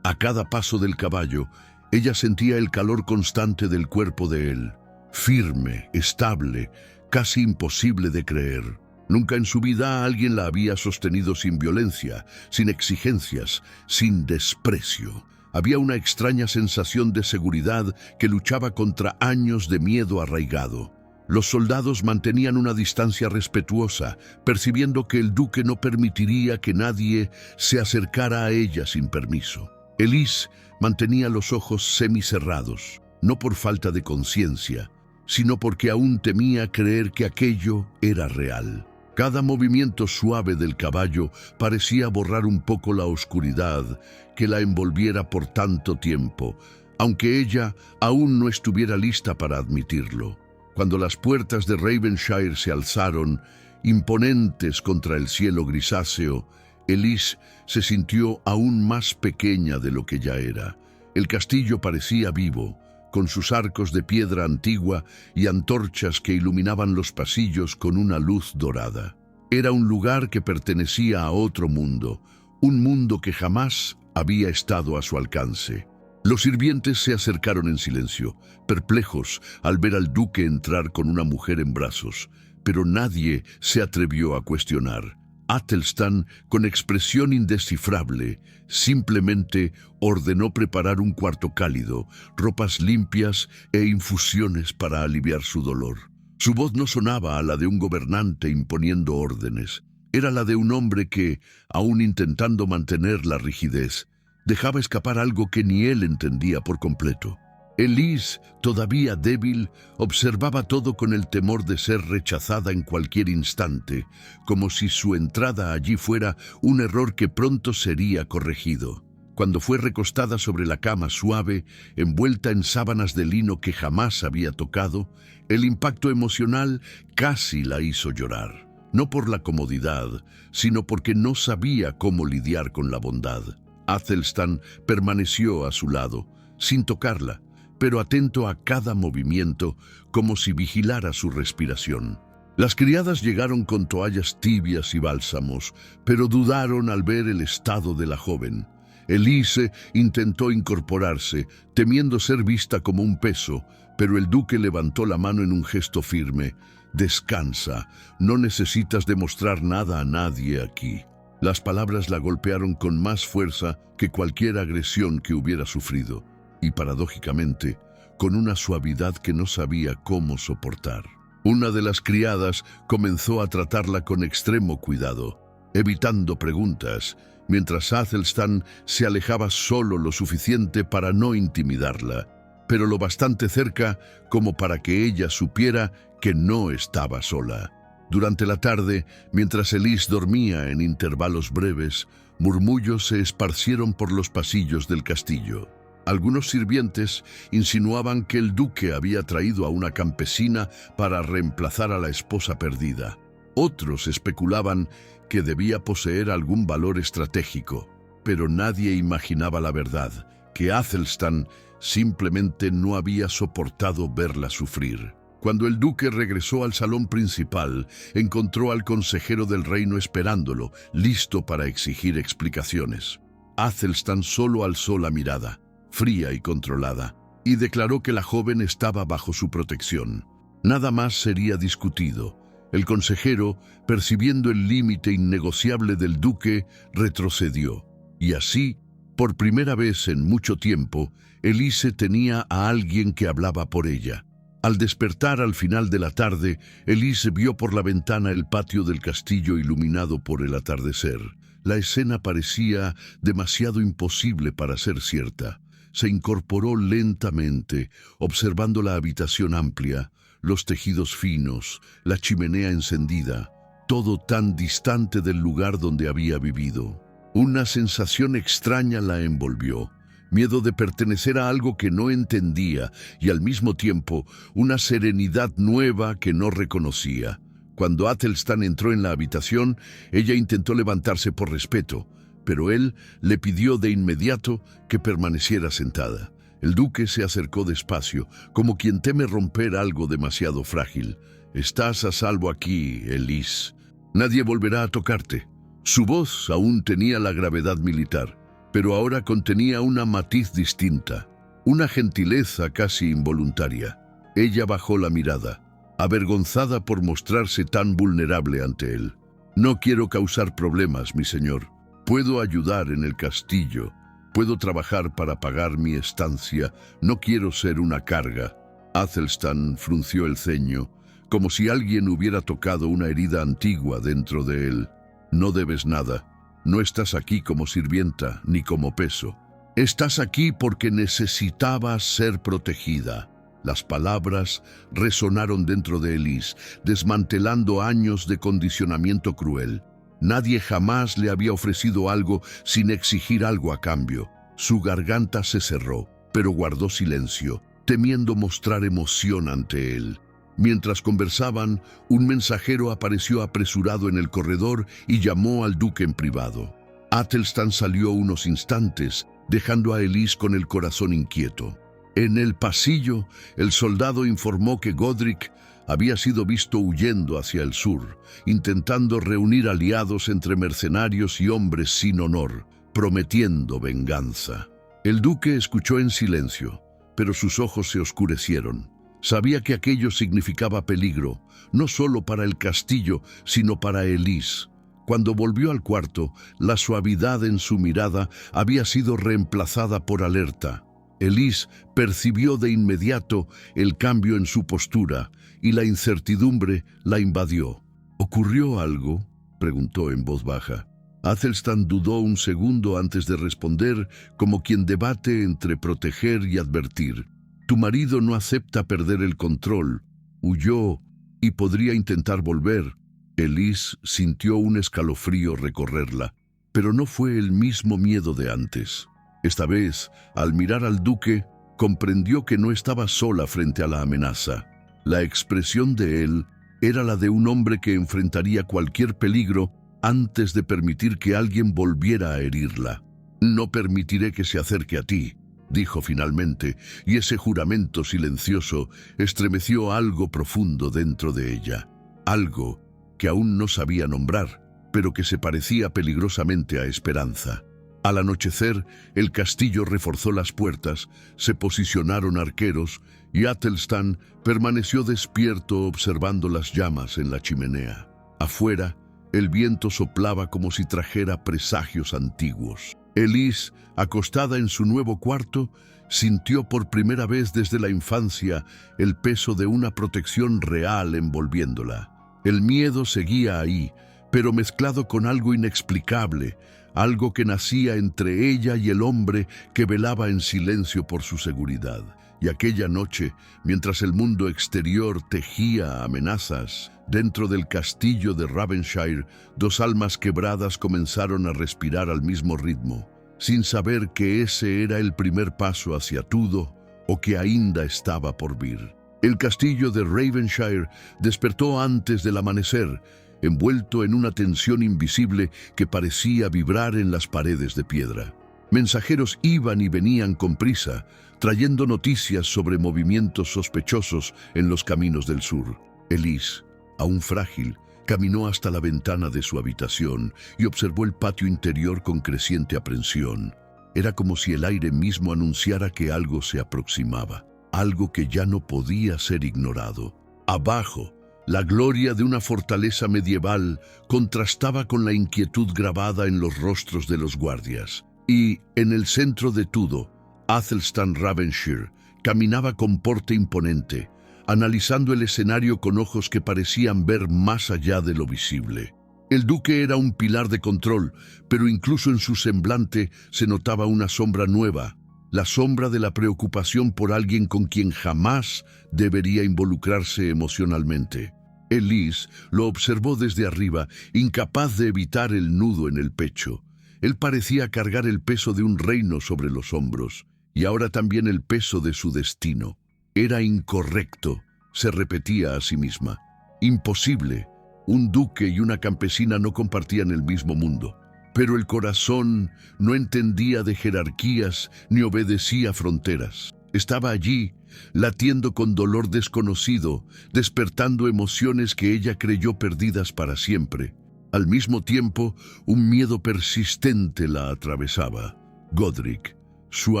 A cada paso del caballo, ella sentía el calor constante del cuerpo de él, firme, estable, casi imposible de creer. Nunca en su vida alguien la había sostenido sin violencia, sin exigencias, sin desprecio. Había una extraña sensación de seguridad que luchaba contra años de miedo arraigado. Los soldados mantenían una distancia respetuosa, percibiendo que el duque no permitiría que nadie se acercara a ella sin permiso. Elise mantenía los ojos semicerrados, no por falta de conciencia, sino porque aún temía creer que aquello era real. Cada movimiento suave del caballo parecía borrar un poco la oscuridad que la envolviera por tanto tiempo, aunque ella aún no estuviera lista para admitirlo. Cuando las puertas de Ravenshire se alzaron, imponentes contra el cielo grisáceo, Elise se sintió aún más pequeña de lo que ya era. El castillo parecía vivo, con sus arcos de piedra antigua y antorchas que iluminaban los pasillos con una luz dorada. Era un lugar que pertenecía a otro mundo, un mundo que jamás había estado a su alcance. Los sirvientes se acercaron en silencio, perplejos al ver al duque entrar con una mujer en brazos, pero nadie se atrevió a cuestionar. Athelstan, con expresión indescifrable, simplemente ordenó preparar un cuarto cálido, ropas limpias e infusiones para aliviar su dolor. Su voz no sonaba a la de un gobernante imponiendo órdenes. Era la de un hombre que, aun intentando mantener la rigidez, dejaba escapar algo que ni él entendía por completo. Elise, todavía débil, observaba todo con el temor de ser rechazada en cualquier instante, como si su entrada allí fuera un error que pronto sería corregido. Cuando fue recostada sobre la cama suave, envuelta en sábanas de lino que jamás había tocado, el impacto emocional casi la hizo llorar. No por la comodidad, sino porque no sabía cómo lidiar con la bondad. Athelstan permaneció a su lado, sin tocarla, pero atento a cada movimiento, como si vigilara su respiración. Las criadas llegaron con toallas tibias y bálsamos, pero dudaron al ver el estado de la joven. Elise intentó incorporarse, temiendo ser vista como un peso, pero el duque levantó la mano en un gesto firme. «Descansa, no necesitas demostrar nada a nadie aquí». Las palabras la golpearon con más fuerza que cualquier agresión que hubiera sufrido, y paradójicamente, con una suavidad que no sabía cómo soportar. Una de las criadas comenzó a tratarla con extremo cuidado, evitando preguntas, mientras Athelstan se alejaba solo lo suficiente para no intimidarla, pero lo bastante cerca como para que ella supiera que no estaba sola. Durante la tarde, mientras Elise dormía en intervalos breves, murmullos se esparcieron por los pasillos del castillo. Algunos sirvientes insinuaban que el duque había traído a una campesina para reemplazar a la esposa perdida. Otros especulaban que debía poseer algún valor estratégico, pero nadie imaginaba la verdad, que Athelstan simplemente no había soportado verla sufrir. Cuando el duque regresó al salón principal, encontró al consejero del reino esperándolo, listo para exigir explicaciones. Athelstan solo alzó la mirada, fría y controlada, y declaró que la joven estaba bajo su protección. Nada más sería discutido. El consejero, percibiendo el límite innegociable del duque, retrocedió. Y así, por primera vez en mucho tiempo, Elise tenía a alguien que hablaba por ella. Al despertar al final de la tarde, Elise vio por la ventana el patio del castillo iluminado por el atardecer. La escena parecía demasiado imposible para ser cierta. Se incorporó lentamente, observando la habitación amplia, los tejidos finos, la chimenea encendida, todo tan distante del lugar donde había vivido. Una sensación extraña la envolvió. Miedo de pertenecer a algo que no entendía y al mismo tiempo una serenidad nueva que no reconocía. Cuando Athelstan entró en la habitación, ella intentó levantarse por respeto, pero él le pidió de inmediato que permaneciera sentada. El duque se acercó despacio, como quien teme romper algo demasiado frágil. «Estás a salvo aquí, Elise. Nadie volverá a tocarte». Su voz aún tenía la gravedad militar, pero ahora contenía una matiz distinta, una gentileza casi involuntaria. Ella bajó la mirada, avergonzada por mostrarse tan vulnerable ante él. «No quiero causar problemas, mi señor. Puedo ayudar en el castillo. Puedo trabajar para pagar mi estancia. No quiero ser una carga». Athelstan frunció el ceño, como si alguien hubiera tocado una herida antigua dentro de él. «No debes nada. No estás aquí como sirvienta ni como peso. Estás aquí porque necesitabas ser protegida». Las palabras resonaron dentro de Elise, desmantelando años de condicionamiento cruel. Nadie jamás le había ofrecido algo sin exigir algo a cambio. Su garganta se cerró, pero guardó silencio, temiendo mostrar emoción ante él. Mientras conversaban, un mensajero apareció apresurado en el corredor y llamó al duque en privado. Athelstan salió unos instantes, dejando a Elise con el corazón inquieto. En el pasillo, el soldado informó que Godric había sido visto huyendo hacia el sur, intentando reunir aliados entre mercenarios y hombres sin honor, prometiendo venganza. El duque escuchó en silencio, pero sus ojos se oscurecieron. Sabía que aquello significaba peligro, no solo para el castillo, sino para Elise. Cuando volvió al cuarto, la suavidad en su mirada había sido reemplazada por alerta. Elise percibió de inmediato el cambio en su postura y la incertidumbre la invadió. «¿Ocurrió algo?», preguntó en voz baja. Athelstan dudó un segundo antes de responder, como quien debate entre proteger y advertir. «Tu marido no acepta perder el control. Huyó y podría intentar volver». Elise sintió un escalofrío recorrerla, pero no fue el mismo miedo de antes. Esta vez, al mirar al duque, comprendió que no estaba sola frente a la amenaza. La expresión de él era la de un hombre que enfrentaría cualquier peligro antes de permitir que alguien volviera a herirla. «No permitiré que se acerque a ti», dijo finalmente, y ese juramento silencioso estremeció algo profundo dentro de ella. Algo que aún no sabía nombrar, pero que se parecía peligrosamente a esperanza. Al anochecer, el castillo reforzó las puertas, se posicionaron arqueros y Athelstan permaneció despierto observando las llamas en la chimenea. Afuera, el viento soplaba como si trajera presagios antiguos. Elise, acostada en su nuevo cuarto, sintió por primera vez desde la infancia el peso de una protección real envolviéndola. El miedo seguía ahí, pero mezclado con algo inexplicable, algo que nacía entre ella y el hombre que velaba en silencio por su seguridad. Y aquella noche, mientras el mundo exterior tejía amenazas, dentro del castillo de Ravenshire, dos almas quebradas comenzaron a respirar al mismo ritmo, sin saber que ese era el primer paso hacia todo o que ainda estaba por vir. El castillo de Ravenshire despertó antes del amanecer, envuelto en una tensión invisible que parecía vibrar en las paredes de piedra. Mensajeros iban y venían con prisa, trayendo noticias sobre movimientos sospechosos en los caminos del sur. Elise, aún frágil, caminó hasta la ventana de su habitación y observó el patio interior con creciente aprensión. Era como si el aire mismo anunciara que algo se aproximaba, algo que ya no podía ser ignorado. Abajo, la gloria de una fortaleza medieval contrastaba con la inquietud grabada en los rostros de los guardias. Y, en el centro de todo, Athelstan Ravenshire caminaba con porte imponente, analizando el escenario con ojos que parecían ver más allá de lo visible. El duque era un pilar de control, pero incluso en su semblante se notaba una sombra nueva, la sombra de la preocupación por alguien con quien jamás debería involucrarse emocionalmente. Elise lo observó desde arriba, incapaz de evitar el nudo en el pecho. Él parecía cargar el peso de un reino sobre los hombros, y ahora también el peso de su destino. Era incorrecto, se repetía a sí misma. Imposible. Un duque y una campesina no compartían el mismo mundo. pero el corazón no entendía de jerarquías ni obedecía fronteras. Estaba allí, latiendo con dolor desconocido, despertando emociones que ella creyó perdidas para siempre. Al mismo tiempo, un miedo persistente la atravesaba. Godric. Su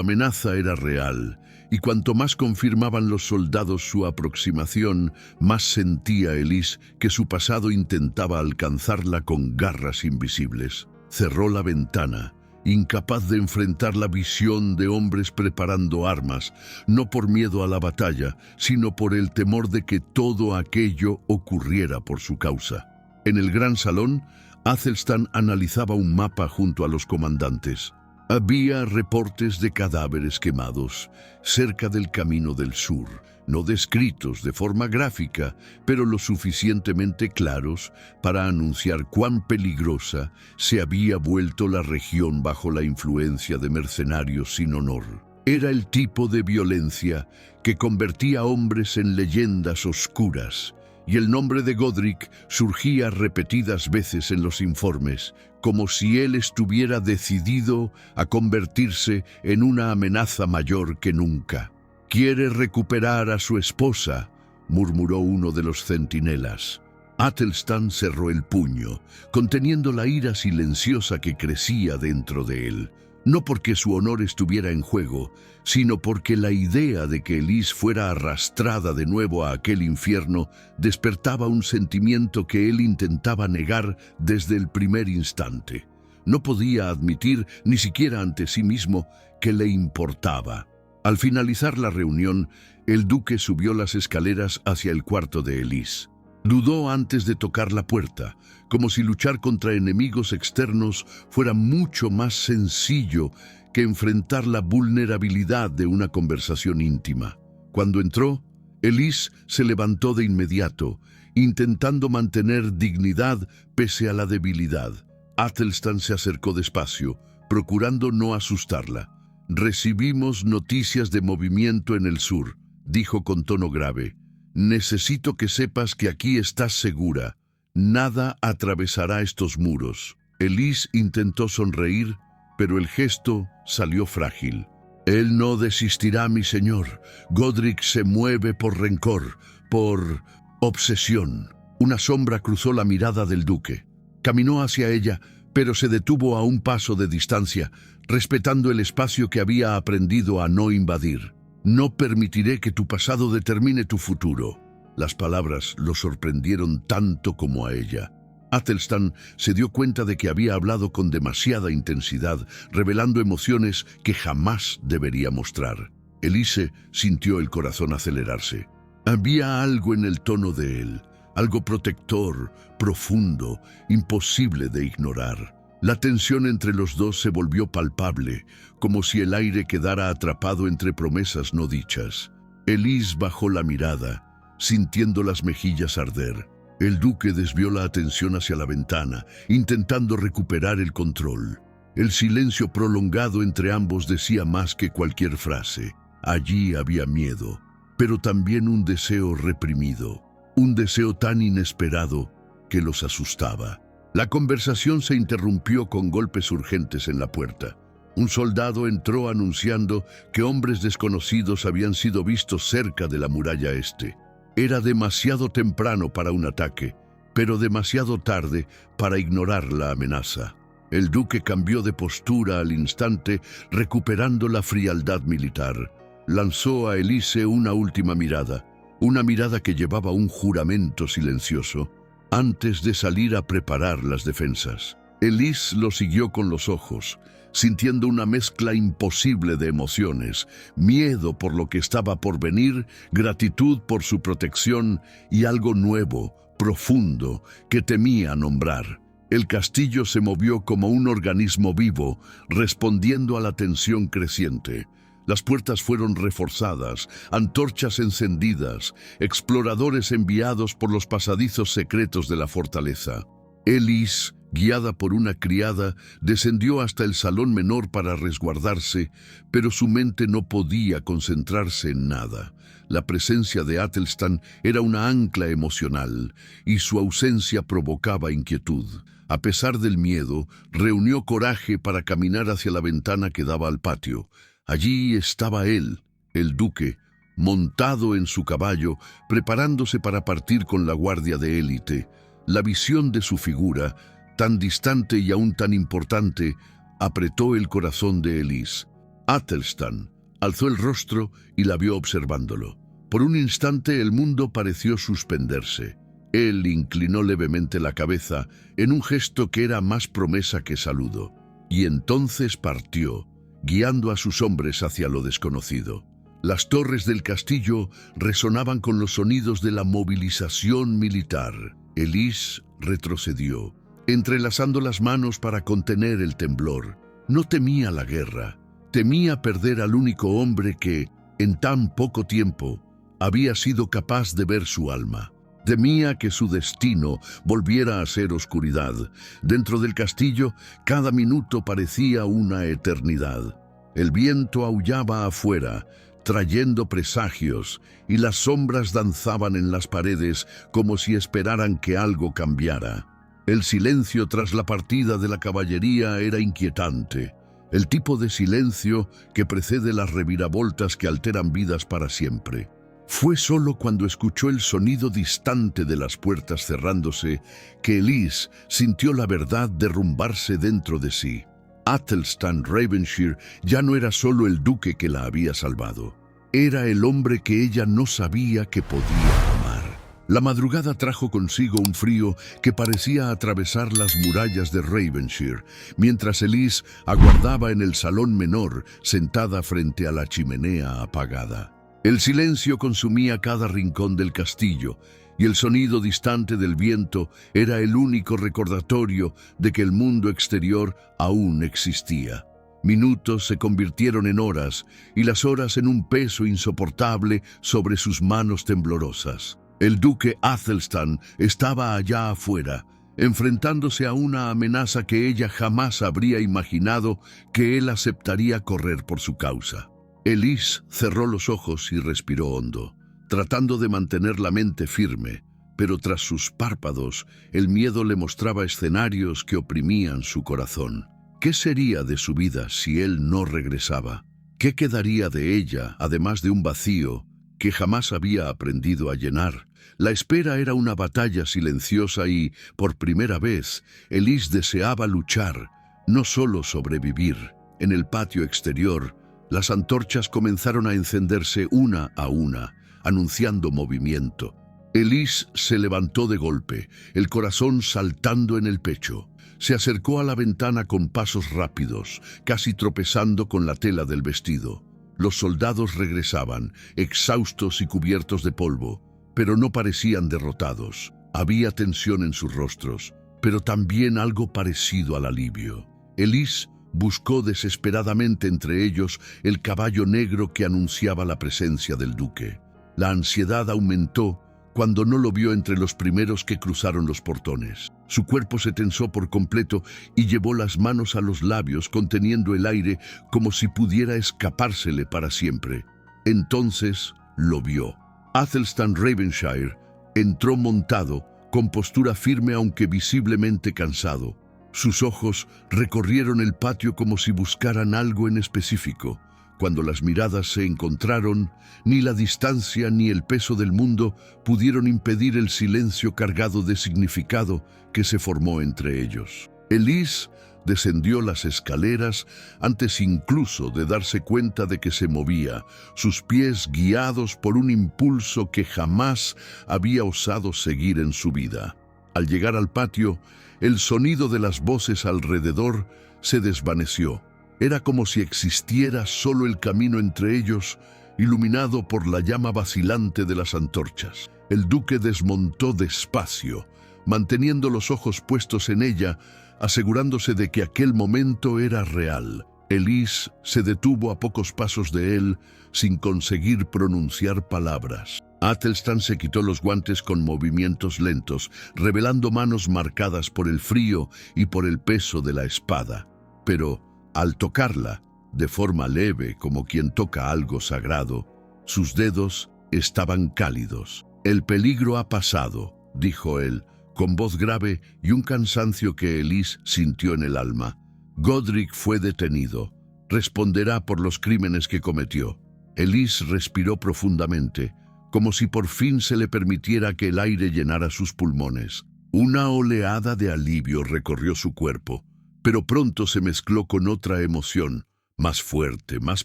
amenaza era real, y cuanto más confirmaban los soldados su aproximación, más sentía Elise que su pasado intentaba alcanzarla con garras invisibles. Cerró la ventana, incapaz de enfrentar la visión de hombres preparando armas, no por miedo a la batalla, sino por el temor de que todo aquello ocurriera por su causa. En el gran salón, Athelstan analizaba un mapa junto a los comandantes. Había reportes de cadáveres quemados cerca del camino del sur, no descritos de forma gráfica, pero lo suficientemente claros para anunciar cuán peligrosa se había vuelto la región bajo la influencia de mercenarios sin honor. Era el tipo de violencia que convertía a hombres en leyendas oscuras, y el nombre de Godric surgía repetidas veces en los informes, como si él estuviera decidido a convertirse en una amenaza mayor que nunca. «Quiere recuperar a su esposa», murmuró uno de los centinelas. Athelstan cerró el puño, conteniendo la ira silenciosa que crecía dentro de él. No porque su honor estuviera en juego, sino porque la idea de que Elise fuera arrastrada de nuevo a aquel infierno despertaba un sentimiento que él intentaba negar desde el primer instante. No podía admitir, ni siquiera ante sí mismo, que le importaba. Al finalizar la reunión, el duque subió las escaleras hacia el cuarto de Elise. Dudó antes de tocar la puerta, como si luchar contra enemigos externos fuera mucho más sencillo que enfrentar la vulnerabilidad de una conversación íntima. Cuando entró, Elise se levantó de inmediato, intentando mantener dignidad pese a la debilidad. Athelstan se acercó despacio, procurando no asustarla. «Recibimos noticias de movimiento en el sur», dijo con tono grave. «Necesito que sepas que aquí estás segura. Nada atravesará estos muros». Elise intentó sonreír, pero el gesto salió frágil. «Él no desistirá, mi señor. Godric se mueve por rencor, por obsesión». Una sombra cruzó la mirada del duque. Caminó hacia ella, pero se detuvo a un paso de distancia, respetando el espacio que había aprendido a no invadir. «No permitiré que tu pasado determine tu futuro». Las palabras lo sorprendieron tanto como a ella. Athelstan se dio cuenta de que había hablado con demasiada intensidad, revelando emociones que jamás debería mostrar. Elise sintió el corazón acelerarse. Había algo en el tono de él, algo protector, profundo, imposible de ignorar. La tensión entre los dos se volvió palpable, como si el aire quedara atrapado entre promesas no dichas. Elise bajó la mirada, sintiendo las mejillas arder. El duque desvió la atención hacia la ventana, intentando recuperar el control. El silencio prolongado entre ambos decía más que cualquier frase. Allí había miedo, pero también un deseo reprimido, un deseo tan inesperado que los asustaba. La conversación se interrumpió con golpes urgentes en la puerta. Un soldado entró anunciando que hombres desconocidos habían sido vistos cerca de la muralla este. Era demasiado temprano para un ataque, pero demasiado tarde para ignorar la amenaza. El duque cambió de postura al instante, recuperando la frialdad militar. Lanzó a Elise una última mirada, una mirada que llevaba un juramento silencioso, antes de salir a preparar las defensas. Elise lo siguió con los ojos, sintiendo una mezcla imposible de emociones, miedo por lo que estaba por venir, gratitud por su protección y algo nuevo, profundo, que temía nombrar. El castillo se movió como un organismo vivo, respondiendo a la tensión creciente. Las puertas fueron reforzadas, antorchas encendidas, exploradores enviados por los pasadizos secretos de la fortaleza. Elise Guiada por una criada, descendió hasta el salón menor para resguardarse, pero su mente no podía concentrarse en nada. La presencia de Athelstan era una ancla emocional, y su ausencia provocaba inquietud. A pesar del miedo, reunió coraje para caminar hacia la ventana que daba al patio. Allí estaba él, el duque, montado en su caballo, preparándose para partir con la guardia de élite. La visión de su figura, tan distante y aún tan importante, apretó el corazón de Elise. Athelstan alzó el rostro y la vio observándolo. Por un instante el mundo pareció suspenderse. Él inclinó levemente la cabeza en un gesto que era más promesa que saludo, y entonces partió, guiando a sus hombres hacia lo desconocido. Las torres del castillo resonaban con los sonidos de la movilización militar. Elise retrocedió, entrelazando las manos para contener el temblor. No temía la guerra, temía perder al único hombre que, en tan poco tiempo, había sido capaz de ver su alma. Temía que su destino volviera a ser oscuridad. Dentro del castillo, cada minuto parecía una eternidad. El viento aullaba afuera, trayendo presagios, y las sombras danzaban en las paredes como si esperaran que algo cambiara. El silencio tras la partida de la caballería era inquietante, el tipo de silencio que precede las reviravoltas que alteran vidas para siempre. Fue solo cuando escuchó el sonido distante de las puertas cerrándose que Elise sintió la verdad derrumbarse dentro de sí. Athelstan Ravenshire ya no era solo el duque que la había salvado. Era el hombre que ella no sabía que podía amar. La madrugada trajo consigo un frío que parecía atravesar las murallas de Ravenshire, mientras Elise aguardaba en el salón menor, sentada frente a la chimenea apagada. El silencio consumía cada rincón del castillo, y el sonido distante del viento era el único recordatorio de que el mundo exterior aún existía. Minutos se convirtieron en horas, y las horas en un peso insoportable sobre sus manos temblorosas. El duque Athelstan estaba allá afuera, enfrentándose a una amenaza que ella jamás habría imaginado que él aceptaría correr por su causa. Elise cerró los ojos y respiró hondo, tratando de mantener la mente firme, pero tras sus párpados el miedo le mostraba escenarios que oprimían su corazón. ¿Qué sería de su vida si él no regresaba? ¿Qué quedaría de ella, además de un vacío que jamás había aprendido a llenar? La espera era una batalla silenciosa y, por primera vez, Elise deseaba luchar, no solo sobrevivir. En el patio exterior, las antorchas comenzaron a encenderse una a una, anunciando movimiento. Elise se levantó de golpe, el corazón saltando en el pecho. Se acercó a la ventana con pasos rápidos, casi tropezando con la tela del vestido. Los soldados regresaban, exhaustos y cubiertos de polvo, pero no parecían derrotados. Había tensión en sus rostros, pero también algo parecido al alivio. Elise buscó desesperadamente entre ellos el caballo negro que anunciaba la presencia del duque. La ansiedad aumentó cuando no lo vio entre los primeros que cruzaron los portones. Su cuerpo se tensó por completo y llevó las manos a los labios conteniendo el aire como si pudiera escapársele para siempre. Entonces lo vio. Athelstan Ravenshire entró montado, con postura firme aunque visiblemente cansado. Sus ojos recorrieron el patio como si buscaran algo en específico. Cuando las miradas se encontraron, ni la distancia ni el peso del mundo pudieron impedir el silencio cargado de significado que se formó entre ellos. Elise descendió las escaleras antes incluso de darse cuenta de que se movía, sus pies guiados por un impulso que jamás había osado seguir en su vida. Al llegar al patio, el sonido de las voces alrededor se desvaneció. Era como si existiera solo el camino entre ellos, iluminado por la llama vacilante de las antorchas. El duque desmontó despacio, manteniendo los ojos puestos en ella, asegurándose de que aquel momento era real. Elise se detuvo a pocos pasos de él, sin conseguir pronunciar palabras. Athelstan se quitó los guantes con movimientos lentos, revelando manos marcadas por el frío y por el peso de la espada. Pero, al tocarla, de forma leve como quien toca algo sagrado, sus dedos estaban cálidos. «El peligro ha pasado», dijo él, con voz grave y un cansancio que Elise sintió en el alma. «Godric fue detenido. Responderá por los crímenes que cometió». Elise respiró profundamente, como si por fin se le permitiera que el aire llenara sus pulmones. Una oleada de alivio recorrió su cuerpo, pero pronto se mezcló con otra emoción, más fuerte, más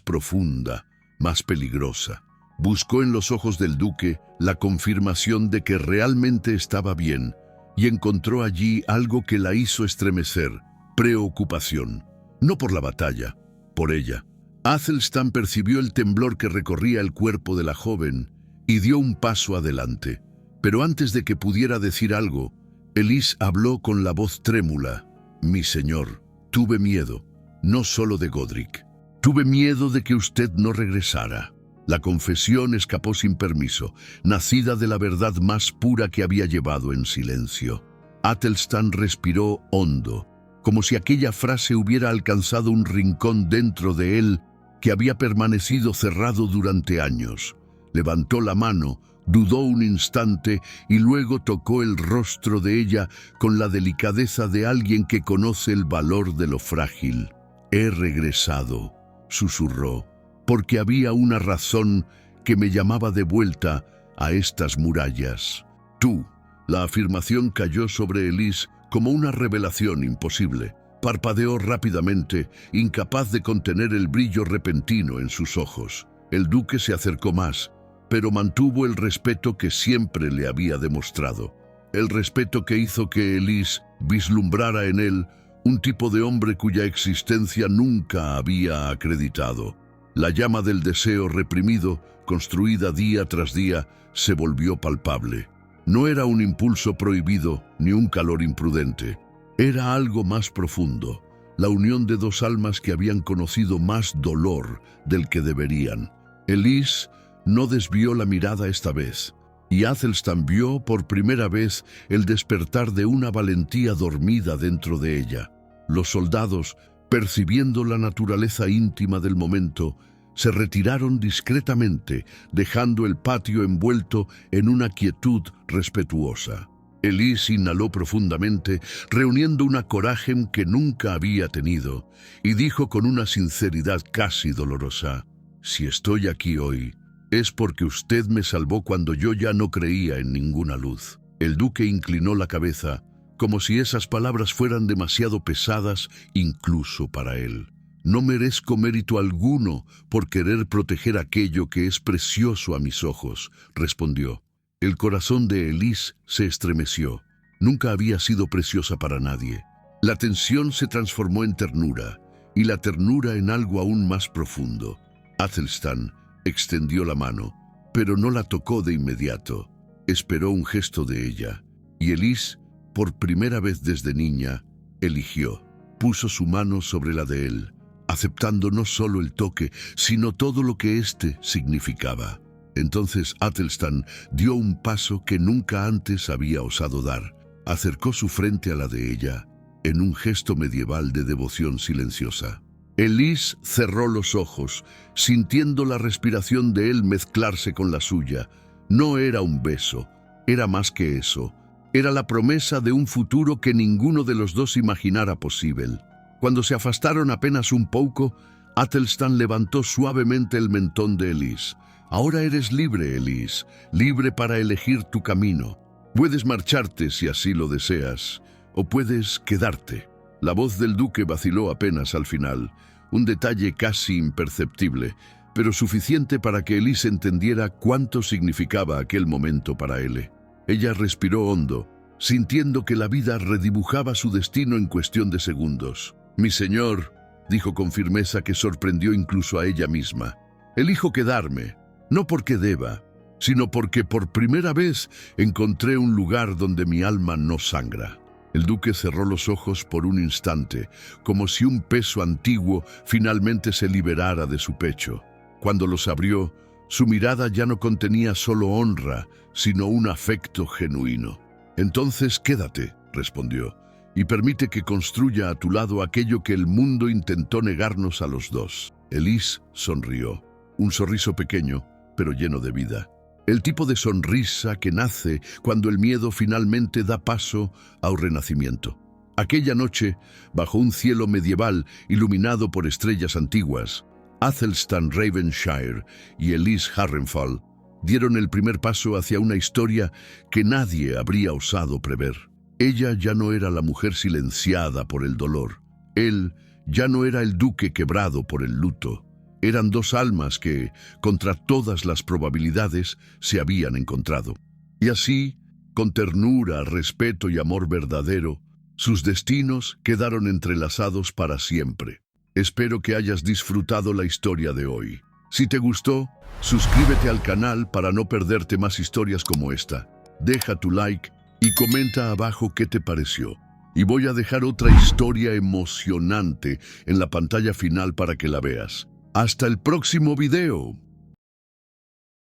profunda, más peligrosa. Buscó en los ojos del duque la confirmación de que realmente estaba bien, y encontró allí algo que la hizo estremecer: preocupación. No por la batalla, por ella. Athelstan percibió el temblor que recorría el cuerpo de la joven y dio un paso adelante. Pero antes de que pudiera decir algo, Elise habló con la voz trémula. «Mi señor, tuve miedo, no solo de Godric. Tuve miedo de que usted no regresara». La confesión escapó sin permiso, nacida de la verdad más pura que había llevado en silencio. Athelstan respiró hondo, como si aquella frase hubiera alcanzado un rincón dentro de él que había permanecido cerrado durante años. Levantó la mano, dudó un instante y luego tocó el rostro de ella con la delicadeza de alguien que conoce el valor de lo frágil. «He regresado», susurró, «porque había una razón que me llamaba de vuelta a estas murallas. Tú». La afirmación cayó sobre Elise como una revelación imposible. Parpadeó rápidamente, incapaz de contener el brillo repentino en sus ojos. El duque se acercó más, pero mantuvo el respeto que siempre le había demostrado. El respeto que hizo que Elise vislumbrara en él un tipo de hombre cuya existencia nunca había acreditado. La llama del deseo reprimido, construida día tras día, se volvió palpable. No era un impulso prohibido ni un calor imprudente. Era algo más profundo, la unión de dos almas que habían conocido más dolor del que deberían. Elise no desvió la mirada esta vez, y Athelstan vio por primera vez el despertar de una valentía dormida dentro de ella. Los soldados, percibiendo la naturaleza íntima del momento, se retiraron discretamente, dejando el patio envuelto en una quietud respetuosa. Elise inhaló profundamente, reuniendo una coraje que nunca había tenido, y dijo con una sinceridad casi dolorosa: «Si estoy aquí hoy, es porque usted me salvó cuando yo ya no creía en ninguna luz». El duque inclinó la cabeza, como si esas palabras fueran demasiado pesadas incluso para él. «No merezco mérito alguno por querer proteger aquello que es precioso a mis ojos», respondió. El corazón de Elise se estremeció. Nunca había sido preciosa para nadie. La tensión se transformó en ternura, y la ternura en algo aún más profundo. Athelstan extendió la mano, pero no la tocó de inmediato. Esperó un gesto de ella, y Elise, por primera vez desde niña, eligió. Puso su mano sobre la de él, aceptando no solo el toque, sino todo lo que éste significaba. Entonces Athelstan dio un paso que nunca antes había osado dar. Acercó su frente a la de ella, en un gesto medieval de devoción silenciosa. Elise cerró los ojos, sintiendo la respiración de él mezclarse con la suya. No era un beso, era más que eso. Era la promesa de un futuro que ninguno de los dos imaginara posible. Cuando se afastaron apenas un poco, Athelstan levantó suavemente el mentón de Elise. «Ahora eres libre, Elise, libre para elegir tu camino. Puedes marcharte si así lo deseas, o puedes quedarte». La voz del duque vaciló apenas al final, un detalle casi imperceptible, pero suficiente para que Elise entendiera cuánto significaba aquel momento para él. Ella respiró hondo, sintiendo que la vida redibujaba su destino en cuestión de segundos. «Mi señor», dijo con firmeza que sorprendió incluso a ella misma, «elijo quedarme, no porque deba, sino porque por primera vez encontré un lugar donde mi alma no sangra». El duque cerró los ojos por un instante, como si un peso antiguo finalmente se liberara de su pecho. Cuando los abrió, Su mirada ya no contenía solo honra, sino un afecto genuino. «Entonces quédate», respondió, «y permite que construya a tu lado aquello que el mundo intentó negarnos a los dos». Elise sonrió, un sonriso pequeño, pero lleno de vida. El tipo de sonrisa que nace cuando el miedo finalmente da paso a un renacimiento. Aquella noche, bajo un cielo medieval iluminado por estrellas antiguas, Athelstan Ravenshire y Elise Harrenhal dieron el primer paso hacia una historia que nadie habría osado prever. Ella ya no era la mujer silenciada por el dolor. Él ya no era el duque quebrado por el luto. Eran dos almas que, contra todas las probabilidades, se habían encontrado. Y así, con ternura, respeto y amor verdadero, sus destinos quedaron entrelazados para siempre. Espero que hayas disfrutado la historia de hoy. Si te gustó, suscríbete al canal para no perderte más historias como esta. Deja tu like y comenta abajo qué te pareció. Y voy a dejar otra historia emocionante en la pantalla final para que la veas. ¡Hasta el próximo video!